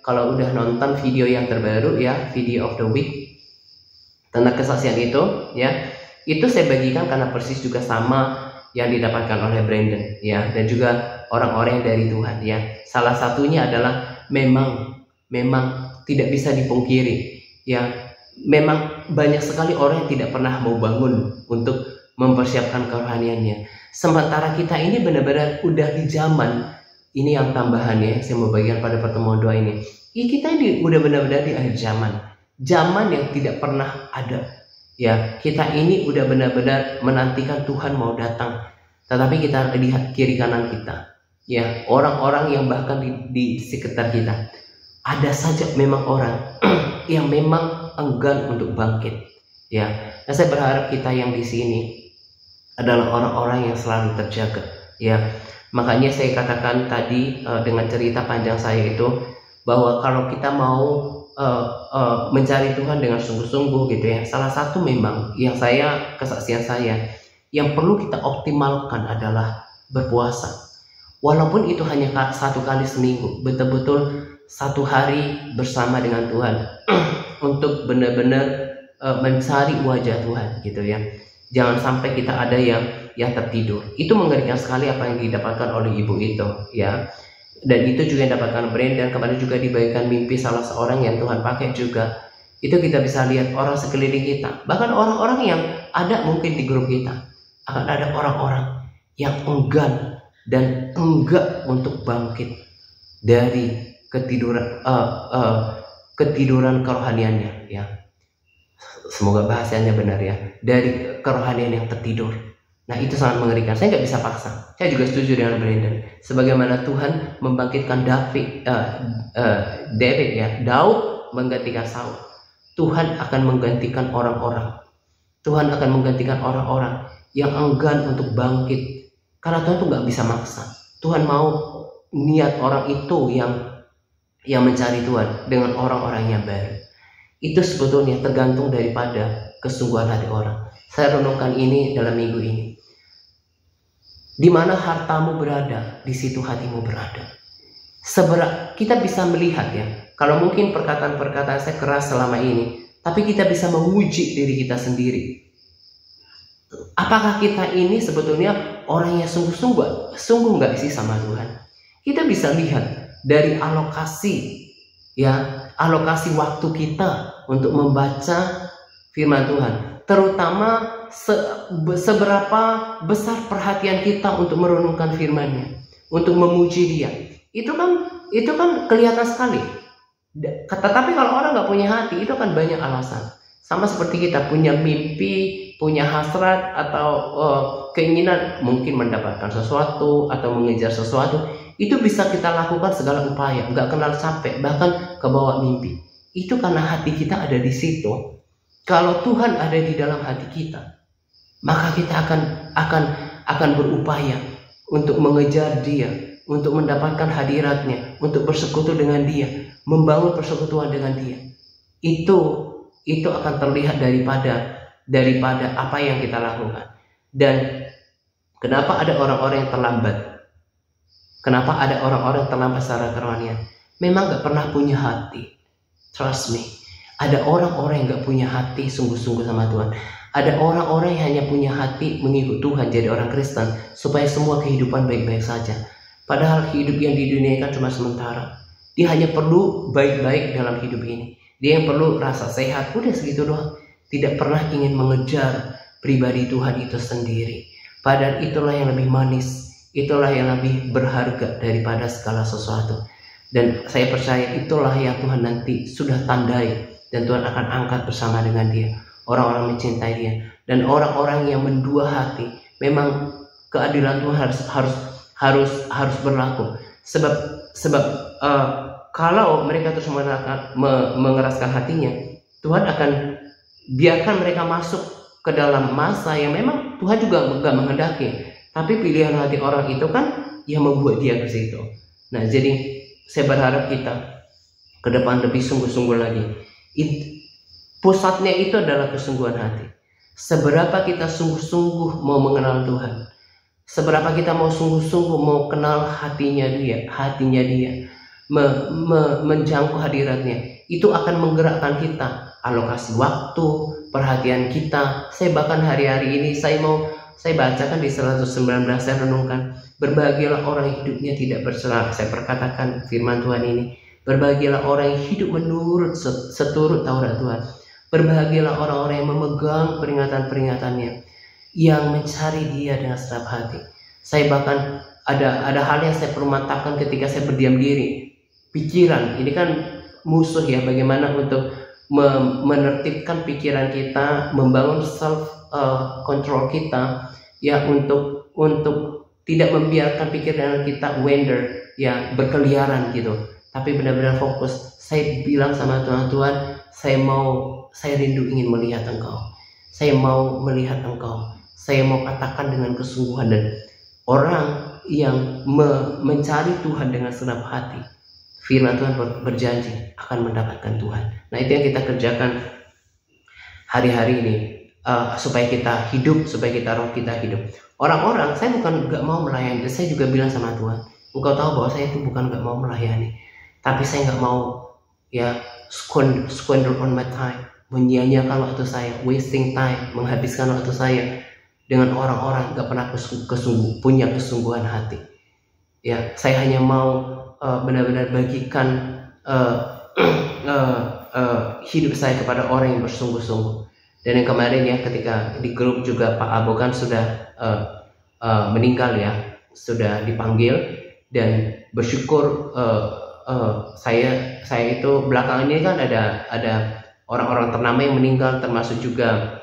kalau udah nonton video yang terbaru ya, video of the week tentang kesaksian itu ya, itu saya bagikan karena persis juga sama yang didapatkan oleh Brandon ya, dan juga orang-orang dari Tuhan ya. Salah satunya adalah memang tidak bisa dipungkiri ya, memang banyak sekali orang yang tidak pernah mau bangun untuk mempersiapkan kerohaniannya. Sementara kita ini benar-benar udah di zaman ini, yang tambahannya saya mau bagikan pada pertemuan doa ini. Kita ini udah benar-benar di akhir zaman yang tidak pernah ada ya. Kita ini udah benar-benar menantikan Tuhan mau datang, tetapi kita lihat kiri kanan kita ya, orang-orang yang bahkan di sekitar kita, ada saja memang orang yang memang enggan untuk bangkit ya. Nah, saya berharap kita yang di sini adalah orang-orang yang selalu terjaga ya. Makanya saya katakan tadi dengan cerita panjang saya itu, bahwa kalau kita mau mencari Tuhan dengan sungguh-sungguh gitu ya, salah satu memang yang kesaksian saya yang perlu kita optimalkan adalah berpuasa. Walaupun itu hanya 1 kali seminggu, betul-betul 1 hari bersama dengan Tuhan untuk benar-benar mencari wajah Tuhan gitu ya. Jangan sampai kita ada yang tertidur. Itu mengerikan sekali apa yang didapatkan oleh ibu itu ya. Dan itu juga yang dapatkan Brandon. Kemarin juga dibagikan mimpi salah seorang yang Tuhan pakai juga. Itu kita bisa lihat orang sekeliling kita, bahkan orang-orang yang ada mungkin di grup kita, akan ada orang-orang yang enggan dan enggak untuk bangkit dari ketiduran kerohaniannya ya. Semoga bahasanya benar ya, dari kerohanian yang tertidur. Nah itu sangat mengerikan. Saya nggak bisa paksa. Saya juga setuju dengan Brandon. Sebagaimana Tuhan membangkitkan David ya, Daud menggantikan Saul. Tuhan akan menggantikan orang-orang. Tuhan akan menggantikan orang-orang yang enggan untuk bangkit. Karena Tuhan tuh nggak bisa maksa. Tuhan mau niat orang itu yang mencari Tuhan dengan orang-orang yang baru. Itu sebetulnya tergantung daripada kesungguhan hati orang. Saya renungkan ini dalam minggu ini. Di mana hartamu berada, di situ hatimu berada. Kita bisa melihat ya. Kalau mungkin perkataan-perkataan saya keras selama ini, tapi kita bisa menguji diri kita sendiri. Apakah kita ini sebetulnya orang yang sungguh nggak sih sama Tuhan? Kita bisa lihat dari alokasi waktu kita untuk membaca firman Tuhan. Terutama seberapa besar perhatian kita untuk merenungkan firman-Nya, untuk memuji Dia. Itu kan kelihatan sekali. Tetapi kalau orang nggak punya hati, itu kan banyak alasan. Sama seperti kita punya mimpi, punya hasrat atau keinginan mungkin mendapatkan sesuatu atau mengejar sesuatu, itu bisa kita lakukan segala upaya, nggak kenal capek, bahkan kebawa mimpi. Itu karena hati kita ada di situ. Kalau Tuhan ada di dalam hati kita, maka kita akan berupaya untuk mengejar Dia, untuk mendapatkan hadirat-Nya, untuk bersekutu dengan Dia, membangun persekutuan dengan Dia. Itu akan terlihat daripada apa yang kita lakukan. Dan kenapa ada orang-orang yang terlambat? Kenapa ada orang-orang yang terlambat secara kerohanian? Memang gak pernah punya hati. Trust me. Ada orang-orang yang gak punya hati sungguh-sungguh sama Tuhan. Ada orang-orang yang hanya punya hati mengikut Tuhan, jadi orang Kristen, supaya semua kehidupan baik-baik saja. Padahal hidup yang di dunia kan cuma sementara. Dia hanya perlu baik-baik dalam hidup ini. Dia yang perlu rasa sehat, udah segitu doang. Tidak pernah ingin mengejar pribadi Tuhan itu sendiri. Padahal itulah yang lebih manis, itulah yang lebih berharga daripada segala sesuatu. Dan saya percaya itulah yang Tuhan nanti sudah tandai, dan Tuhan akan angkat bersama dengan Dia. Orang-orang mencintai Dia, dan orang-orang yang mendua hati. Memang keadilan Tuhan harus berlaku. Sebab kalau mereka terus mengeraskan hatinya, Tuhan akan biarkan mereka masuk ke dalam masa yang memang Tuhan juga gak menghendaki. Tapi pilihan hati orang itu kan yang membuat dia ke situ. Nah, jadi saya berharap kita ke depan lebih sungguh-sungguh lagi. Pusatnya itu adalah kesungguhan hati. Seberapa kita sungguh-sungguh mau mengenal Tuhan, seberapa kita mau sungguh-sungguh mau kenal hatinya Dia, menjangkau hadiratnya, itu akan menggerakkan kita. Alokasi waktu, perhatian kita. Saya bahkan hari-hari ini saya bacakan di 119, saya renungkan, berbahagialah orang yang hidupnya tidak bercela. Saya perkatakan firman Tuhan ini, berbahagialah orang yang hidup menurut seturut Taurat Tuhan. Berbahagialah orang-orang yang memegang peringatan-peringatannya, yang mencari Dia dengan segenap hati. Saya bahkan ada hal yang saya perlu mantapkan ketika saya berdiam diri. Pikiran, ini kan musuh ya, bagaimana untuk menertibkan pikiran kita, membangun self control kita ya, untuk tidak membiarkan pikiran kita wander ya, berkeliaran gitu, tapi benar-benar fokus. Saya bilang sama Tuhan, saya rindu ingin melihat Engkau, saya mau melihat Engkau, saya mau katakan dengan kesungguhan. Dan orang yang mencari Tuhan dengan segenap hati, firman Tuhan berjanji akan mendapatkan Tuhan. Nah, itu yang kita kerjakan hari-hari ini, supaya kita hidup, supaya roh kita hidup. Orang-orang, saya bukan nggak mau melayani. Saya juga bilang sama Tuhan, Engkau tahu bahwa saya itu bukan nggak mau melayani, tapi saya nggak mau ya squander on my time, menyia-nyiakan waktu saya, wasting time, menghabiskan waktu saya dengan orang-orang nggak pernah punya kesungguhan hati. Ya, saya hanya mau benar-benar bagikan hidup saya kepada orang yang bersungguh-sungguh. Dan yang kemarin ya, ketika di grup juga Pak Abo kan sudah meninggal ya, sudah dipanggil, dan bersyukur saya itu belakangan ini kan ada orang-orang ternama yang meninggal, termasuk juga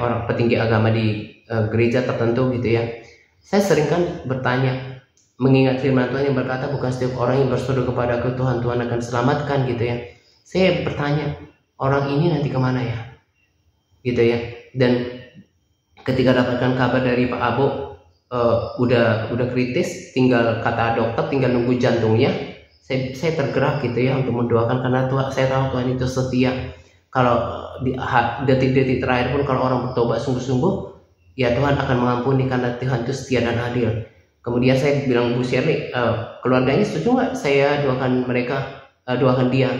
orang petinggi agama di gereja tertentu gitu ya. Saya sering kan bertanya, mengingat firman Tuhan yang berkata bukan setiap orang yang berseru kepada aku Tuhan akan selamatkan gitu ya. Saya bertanya, orang ini nanti kemana ya, gitu ya. Dan ketika dapatkan kabar dari Pak Abo udah kritis, tinggal kata dokter tinggal nunggu jantungnya, saya tergerak gitu ya untuk mendoakan, karena saya tahu Tuhan itu setia. Kalau di detik-detik terakhir pun kalau orang bertobat sungguh-sungguh, ya Tuhan akan mengampuni karena Tuhan itu setia dan adil. Kemudian saya bilang, Bu Shirley, keluarganya setuju nggak saya doakan dia?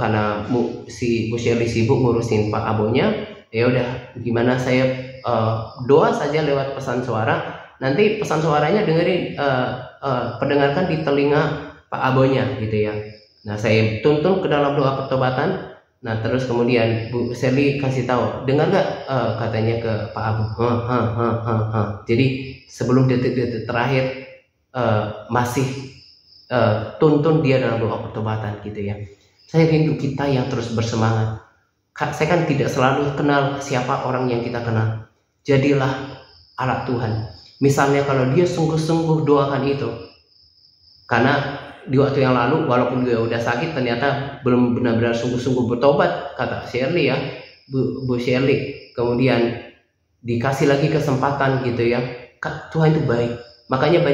Karena si Bu Shirley sibuk ngurusin Pak Abonya, ya udah, gimana saya doa saja lewat pesan suara, nanti pesan suaranya perdengarkan di telinga Pak Abonya gitu ya. Nah, saya tuntun ke dalam doa pertobatan. Nah, terus kemudian Bu Shirley kasih tahu, dengar nggak katanya ke Pak Abo. Jadi sebelum detik-detik terakhir masih tuntun dia dalam doa pertobatan gitu ya. Saya rindu kita yang terus bersemangat. Saya kan tidak selalu kenal siapa orang yang kita kenal. Jadilah alat Tuhan. Misalnya kalau dia sungguh-sungguh doakan itu, karena di waktu yang lalu walaupun dia udah sakit ternyata belum benar-benar sungguh-sungguh bertobat, kata Shirley ya, Bu Shirley. Kemudian dikasih lagi kesempatan gitu ya. Tuhan itu baik. Makanya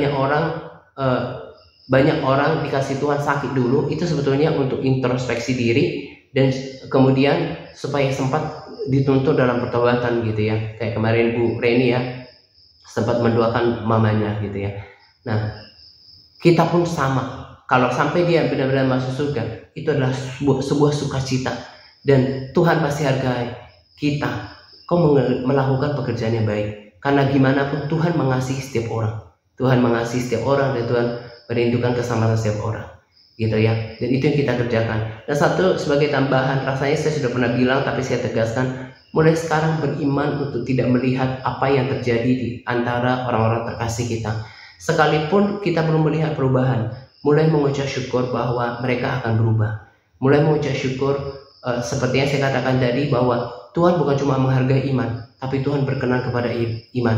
banyak orang dikasih Tuhan sakit dulu, itu sebetulnya untuk introspeksi diri dan kemudian supaya sempat dituntun dalam pertobatan gitu ya. Kayak kemarin Bu Reni ya, sempat mendoakan mamanya gitu ya. Nah, kita pun sama. Kalau sampai dia benar-benar masuk surga, itu adalah sebuah sukacita, dan Tuhan pasti hargai kita. Kau melakukan pekerjaan yang baik, karena gimana pun Tuhan mengasihi setiap orang. Tuhan mengasihi setiap orang, dan Tuhan merindukan keselamatan setiap orang gitu ya. Dan itu yang kita kerjakan. Dan satu sebagai tambahan, rasanya saya sudah pernah bilang tapi saya tegaskan, mulai sekarang beriman untuk tidak melihat apa yang terjadi di antara orang-orang terkasih kita. Sekalipun kita belum melihat perubahan, mulai mengucap syukur bahwa mereka akan berubah. Mulai mengucap syukur seperti yang saya katakan tadi, bahwa Tuhan bukan cuma menghargai iman, tapi Tuhan berkenan kepada iman.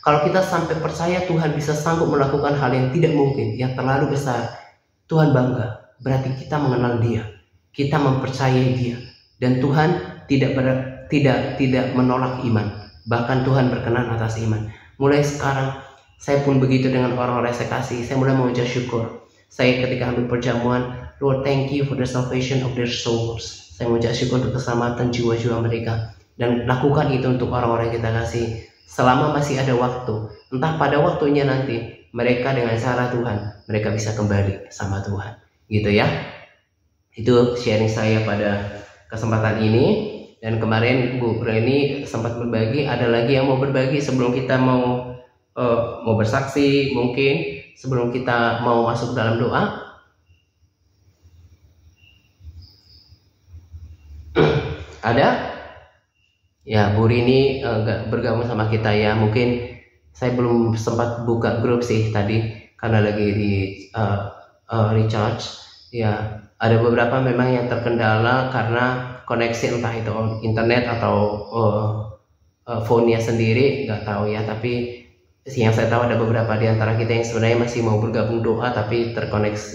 Kalau kita sampai percaya Tuhan bisa sanggup melakukan hal yang tidak mungkin, yang terlalu besar, Tuhan bangga. Berarti kita mengenal Dia, kita mempercayai Dia, dan Tuhan tidak menolak iman. Bahkan Tuhan berkenan atas iman. Mulai sekarang saya pun begitu dengan orang-orang saya kasih. Saya mulai mengucap syukur. Saya ketika ambil perjamuan, Lord, thank you for the salvation of their souls. Saya mengucap syukur untuk keselamatan jiwa-jiwa mereka, dan lakukan itu untuk orang-orang yang kita kasih. Selama masih ada waktu, entah pada waktunya nanti mereka dengan cara Tuhan, mereka bisa kembali sama Tuhan gitu ya. Itu sharing saya pada kesempatan ini. Dan kemarin Bu Reni sempat berbagi, ada lagi yang mau berbagi sebelum kita mau bersaksi, mungkin sebelum kita mau masuk dalam doa? Ada? Ya, Bu Rini bergabung sama kita ya. Mungkin saya belum sempat buka grup sih tadi karena lagi di recharge. Ya, ada beberapa memang yang terkendala karena koneksi, entah itu internet atau phone-nya sendiri, nggak tahu ya. Tapi yang saya tahu ada beberapa di antara kita yang sebenarnya masih mau bergabung doa tapi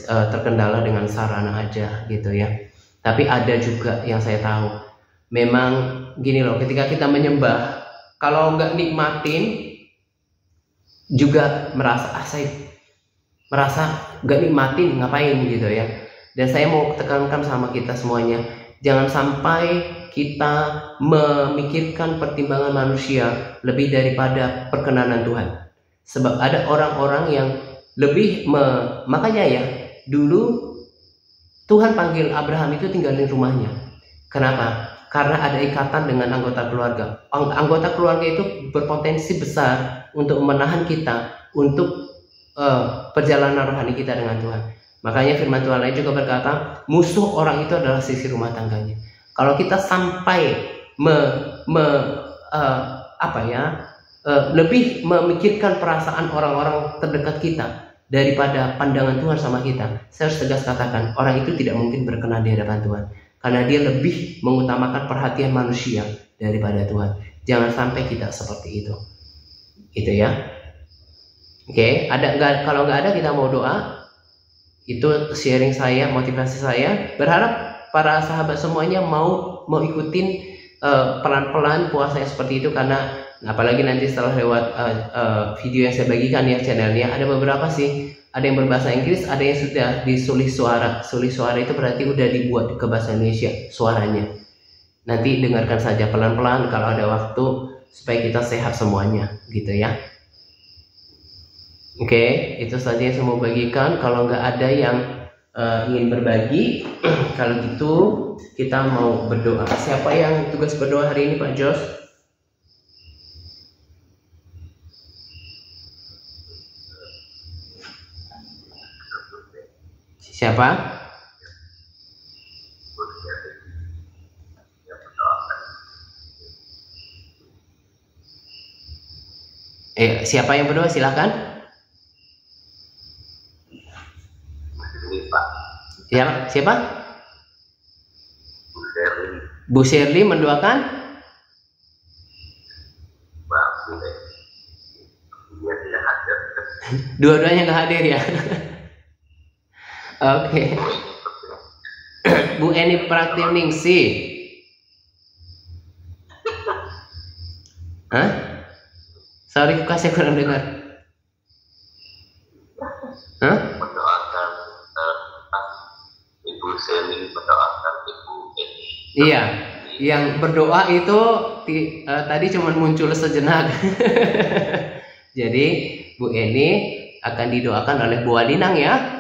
terkendala dengan sarana aja gitu ya. Tapi ada juga yang saya tahu memang gini loh, ketika kita menyembah, kalau nggak nikmatin juga merasa nggak nikmatin ngapain gitu ya. Dan saya mau tekankan sama kita semuanya, jangan sampai kita memikirkan pertimbangan manusia lebih daripada perkenanan Tuhan. Sebab ada orang-orang yang lebih makanya ya, dulu Tuhan panggil Abraham itu tinggalin rumahnya. Kenapa? Karena ada ikatan dengan anggota keluarga. Anggota keluarga itu berpotensi besar untuk menahan kita untuk perjalanan rohani kita dengan Tuhan. Makanya firman Tuhan lain juga berkata, musuh orang itu adalah sisi rumah tangganya. Kalau kita sampai lebih memikirkan perasaan orang-orang terdekat kita daripada pandangan Tuhan sama kita, saya harus tegas katakan, orang itu tidak mungkin berkenan di hadapan Tuhan, karena dia lebih mengutamakan perhatian manusia daripada Tuhan. Jangan sampai kita seperti itu. Itu ya. Oke, kalau nggak ada kita mau doa. Itu sharing saya, motivasi saya. Berharap para sahabat semuanya mau ikutin pelan-pelan puasanya seperti itu, karena apalagi nanti setelah lewat video yang saya bagikan ya channelnya, ada beberapa sih, ada yang berbahasa Inggris, ada yang sudah disulis suara. Sulis suara itu berarti udah dibuat ke bahasa Indonesia suaranya. Nanti dengarkan saja pelan-pelan kalau ada waktu, supaya kita sehat semuanya gitu ya. Oke, itu saja yang saya mau bagikan. Kalau nggak ada yang ingin berbagi, kalau gitu kita mau berdoa. Siapa yang tugas berdoa hari ini, Pak Jos? Siapa? Siapa yang berdoa? Silakan. Ya, siapa? Bu Sherly mendoakan? Dua-duanya nggak hadir ya? Oke. Bu Eni Pratiningsi. Hah? Sorry, saya kurang dengar. Hah? Iya, yang berdoa itu tadi cuma muncul sejenak. Jadi Bu Eni akan didoakan oleh Bu Alinang ya.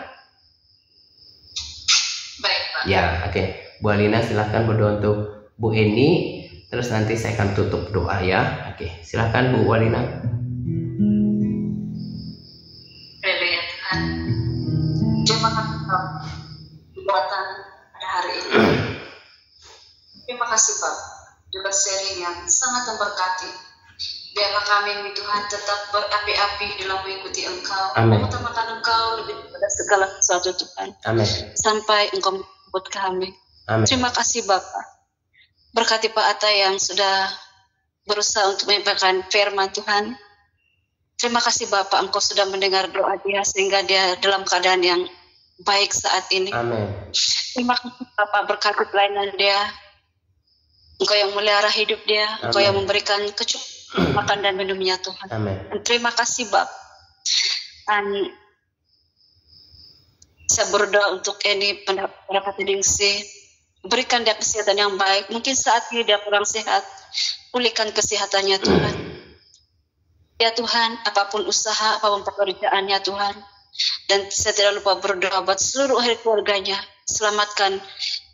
Baik, Pak. Ya, oke. Bu Alina silahkan berdoa untuk Bu Eni. Terus nanti saya akan tutup doa ya. Oke, silahkan Bu Alinang. Haleluya Tuhan. Terima kasih Pak buatan pada hari ini. Terima kasih Pak juga sharing yang sangat memberkati. Biarlah kami Tuhan tetap berapi-api dalam mengikuti Engkau, mengutamakan Engkau lebih daripada segala sesuatu Tuhan. Amin. Sampai Engkau menjemput kami. Amin. Terima kasih Bapak. Berkati Pak Atta yang sudah berusaha untuk menyampaikan firman Tuhan. Terima kasih Bapak, Engkau sudah mendengar doa dia sehingga dia dalam keadaan yang baik saat ini. Amin. Terima kasih Bapak, berkati pelayanan dia. Engkau yang melihara hidup dia, Amin. Engkau yang memberikan kecukupan makan dan minumnya Tuhan. Amin. Dan terima kasih Bapak. Dan saya berdoa untuk ini pendapat Dingsi, berikan dia kesehatan yang baik. Mungkin saat ini dia kurang sehat, pulihkan kesehatannya Tuhan. Ya Tuhan, apapun usaha, apapun pekerjaannya Tuhan. Dan saya tidak lupa berdoa buat seluruh ahli keluarganya. Selamatkan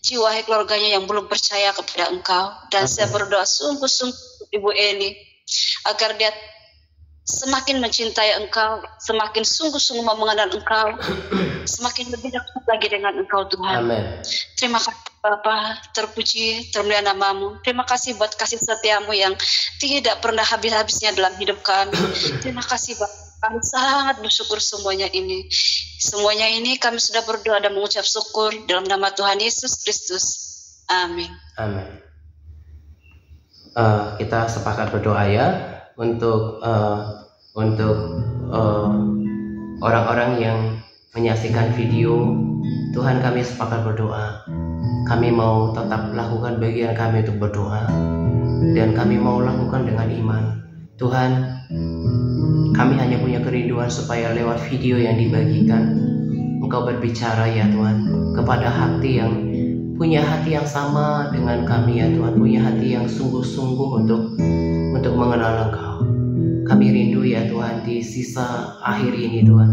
jiwa ahli keluarganya yang belum percaya kepada Engkau. Dan saya berdoa sungguh-sungguh Ibu Eni, agar dia semakin mencintai Engkau, semakin sungguh-sungguh mau mengenal Engkau, semakin lebih dekat lagi dengan Engkau Tuhan. Amin. Terima kasih Bapa, terpuji, termulia namamu. Terima kasih buat kasih setiamu yang tidak pernah habis-habisnya dalam hidup kami. Terima kasih Bapak, kami sangat bersyukur semuanya ini. Semuanya ini kami sudah berdoa dan mengucap syukur dalam nama Tuhan Yesus Kristus. Amin. Amin. Kita sepakat berdoa ya untuk orang-orang yang menyaksikan video. Tuhan, kami sepakat berdoa. Kami mau tetap lakukan bagian kami untuk berdoa, dan kami mau lakukan dengan iman. Tuhan, kami hanya punya kerinduan supaya lewat video yang dibagikan, Engkau berbicara ya Tuhan, kepada hati yang punya hati yang sama dengan kami ya Tuhan, punya hati yang sungguh-sungguh untuk mengenal Engkau. Kami rindu ya Tuhan di sisa akhir ini Tuhan,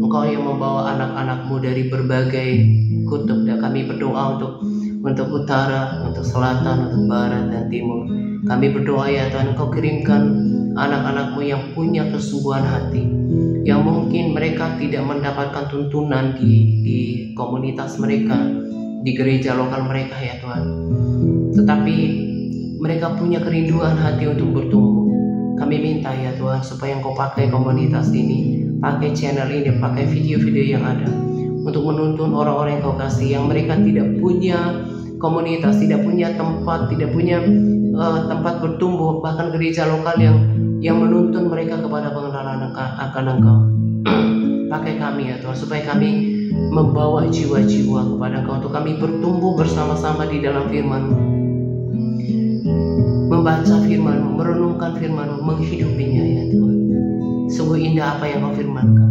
Engkau yang membawa anak-anak-Mu dari berbagai kutub, dan kami berdoa untuk utara, untuk selatan, untuk barat dan timur. Kami berdoa ya Tuhan, Engkau kirimkan anak-anak-Mu yang punya kesungguhan hati, yang mungkin mereka tidak mendapatkan tuntunan di komunitas mereka, di gereja lokal mereka ya Tuhan, tetapi mereka punya kerinduan hati untuk bertumbuh. Kami minta ya Tuhan supaya Engkau pakai komunitas ini, pakai channel ini, pakai video-video yang ada untuk menuntun orang-orang yang Kau kasih, yang mereka tidak punya komunitas, tidak punya tempat, tidak punya tempat bertumbuh, bahkan gereja lokal yang menuntun mereka kepada pengenalan akan Engkau. Pakai kami ya Tuhan, supaya kami membawa jiwa-jiwa kepada Engkau, untuk kami bertumbuh bersama-sama di dalam firman-Mu, membaca firman-Mu, merenungkan firman-Mu, menghidupinya ya Tuhan. Sungguh indah apa yang Kau firmankan.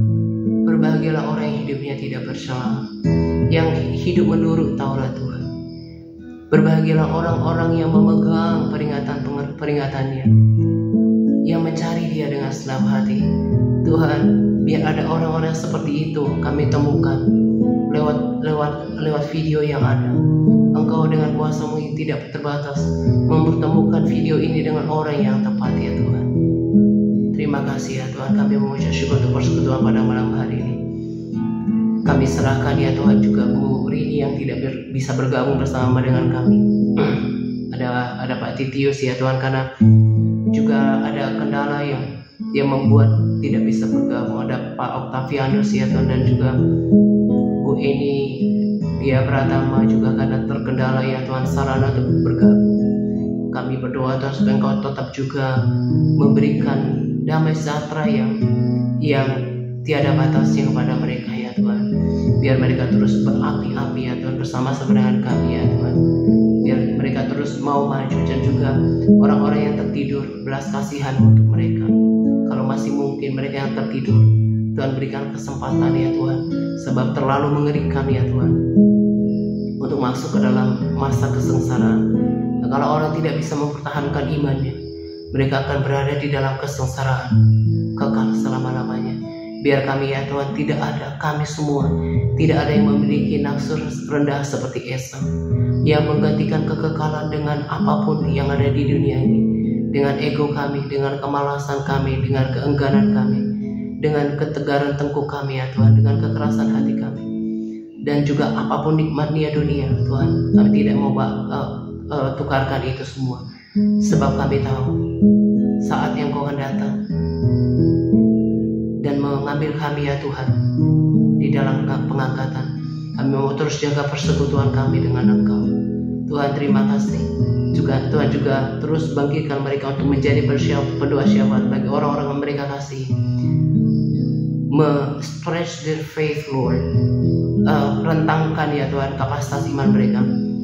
Berbahagialah orang yang hidupnya tidak bercela, yang hidup menurut Taurat Tuhan. Berbahagialah orang-orang yang memegang peringatan-peringatannya, yang mencari Dia dengan segenap hati. Tuhan, biar ada orang-orang seperti itu kami temukan lewat video yang ada. Engkau dengan kuasa-Mu yang tidak terbatas mempertemukan video ini dengan orang yang tepat ya Tuhan. Terima kasih ya Tuhan, kami mengucap syukur untuk persekutuan pada malam hari ini. Kami serahkan ya Tuhan juga Bu Rini yang tidak bisa bergabung bersama dengan kami. Ada Pak Titius ya Tuhan, karena juga ada kendala yang membuat tidak bisa bergabung. Ada Pak Octavianus ya Tuhan, dan juga Bu Eni dia Pratama juga karena terkendala ya Tuhan sarana untuk bergabung. Kami berdoa Tuhan supaya Engkau tetap juga memberikan damai sejahtera yang tiada batasnya kepada mereka ya Tuhan. Biar mereka terus berapi-api ya Tuhan bersama-sama dengan kami ya Tuhan. Biar mereka terus mau maju, dan juga orang-orang yang tertidur, belas kasihan untuk mereka. Kalau masih mungkin mereka yang tertidur, Tuhan berikan kesempatan ya Tuhan, sebab terlalu mengerikan ya Tuhan untuk masuk ke dalam masa kesengsaraan. Nah, kalau orang tidak bisa mempertahankan imannya, mereka akan berada di dalam kesengsaraan kekal selama-lamanya. Biar kami ya Tuhan kami semua tidak ada yang memiliki nafsu rendah seperti Esau, yang menggantikan kekekalan dengan apapun yang ada di dunia ini, dengan ego kami, dengan kemalasan kami, dengan keengganan kami, dengan ketegaran tengkuk kami ya Tuhan, dengan kekerasan hati kami, dan juga apapun nikmatnya dunia Tuhan. Kami tidak mau tukarkan itu semua, sebab kami tahu saat yang Kau akan datang dan mengambil kami ya Tuhan di dalam pengangkatan. Kami mau terus jaga persekutuan kami dengan Engkau Tuhan. Terima kasih Tuhan juga terus bangkitkan mereka untuk menjadi pendua syafaat bagi orang-orang yang mereka kasih. Stretch their faith Lord, rentangkan ya Tuhan kapasitas iman mereka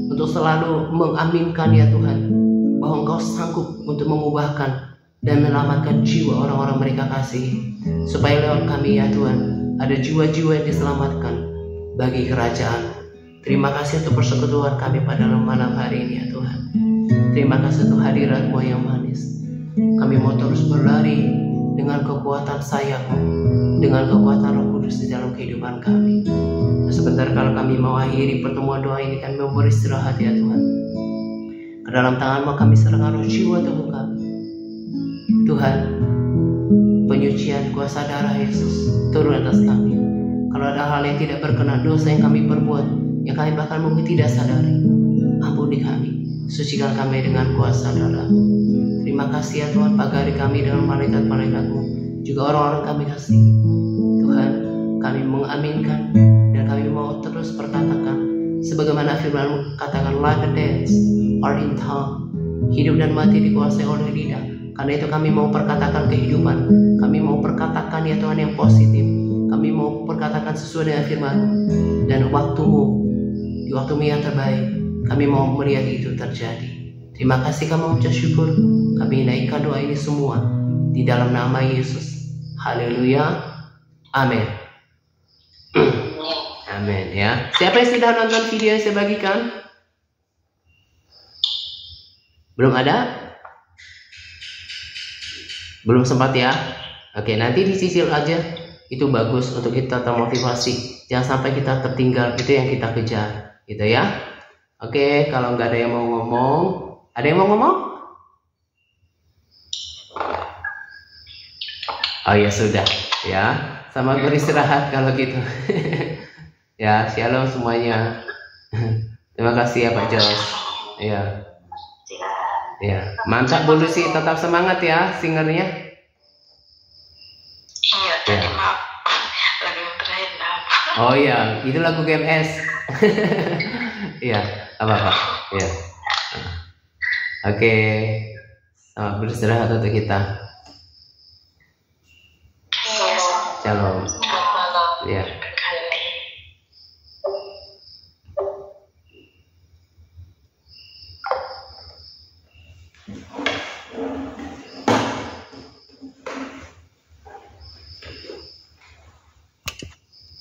untuk selalu mengaminkan ya Tuhan bahwa Engkau sanggup untuk mengubahkan dan menyelamatkan jiwa orang-orang mereka kasih, supaya lewat kami ya Tuhan ada jiwa-jiwa yang diselamatkan bagi kerajaan. Terima kasih untuk persekutuan kami pada malam hari ini ya Tuhan. Terima kasih untuk hadirat-Mu yang manis. Kami mau terus berlari dengan kekuatan sayap-Mu, dengan kekuatan Roh Kudus di dalam kehidupan kami. Dan sebentar kalau kami mau akhiri pertemuan doa ini, kami mau beristirahat ya Tuhan. Ke dalam tangan-Mu kami serahkan roh jiwa tubuh kami Tuhan. Penyucian kuasa darah Yesus turun atas kami. Kalau ada hal yang tidak berkenan, dosa yang kami perbuat, yang kami bahkan mungkin tidak sadari, ampuni kami, sucikan kami dengan kuasa darah-Mu. Terima kasih ya Tuhan, pagari kami dengan malaikat-malaikat-Mu, juga orang-orang kami kasih Tuhan. Kami mengaminkan dan kami mau terus perkatakan sebagaimana firman-Mu katakan, life and death are in tongue, hidup dan mati dikuasai oleh lidah. Karena itu kami mau perkatakan kehidupan, kami mau perkatakan ya Tuhan yang positif, kami mau perkatakan sesuai dengan firman-Mu, dan di waktu-Mu yang terbaik kami mau melihat itu terjadi. Terima kasih, kami mengucap syukur, kami naikkan doa ini semua di dalam nama Yesus. Haleluya, amin. Amin ya. Siapa yang sudah nonton video yang saya bagikan? Belum ada? Belum sempat ya? Oke, nanti dicicil aja. Itu bagus untuk kita termotivasi. Jangan sampai kita tertinggal, itu yang kita kejar, gitu ya. Oke, kalau nggak ada yang mau ngomong, ada yang mau ngomong? Oh ya sudah, ya. Sama beristirahat kalau gitu. Ya, shalom semuanya. Terima kasih ya Pak Jos. Ya. Ya, mantap Bu Lucy, tetap semangat ya singernya. Iya, tadi maaf lagu yang terakhir apa? Oh iya, itu lagu GMS. Iya, apa? Ya. Oke. Selamat beristirahat untuk kita. Iya, Shalom. selamat malam. Ya. Berkali.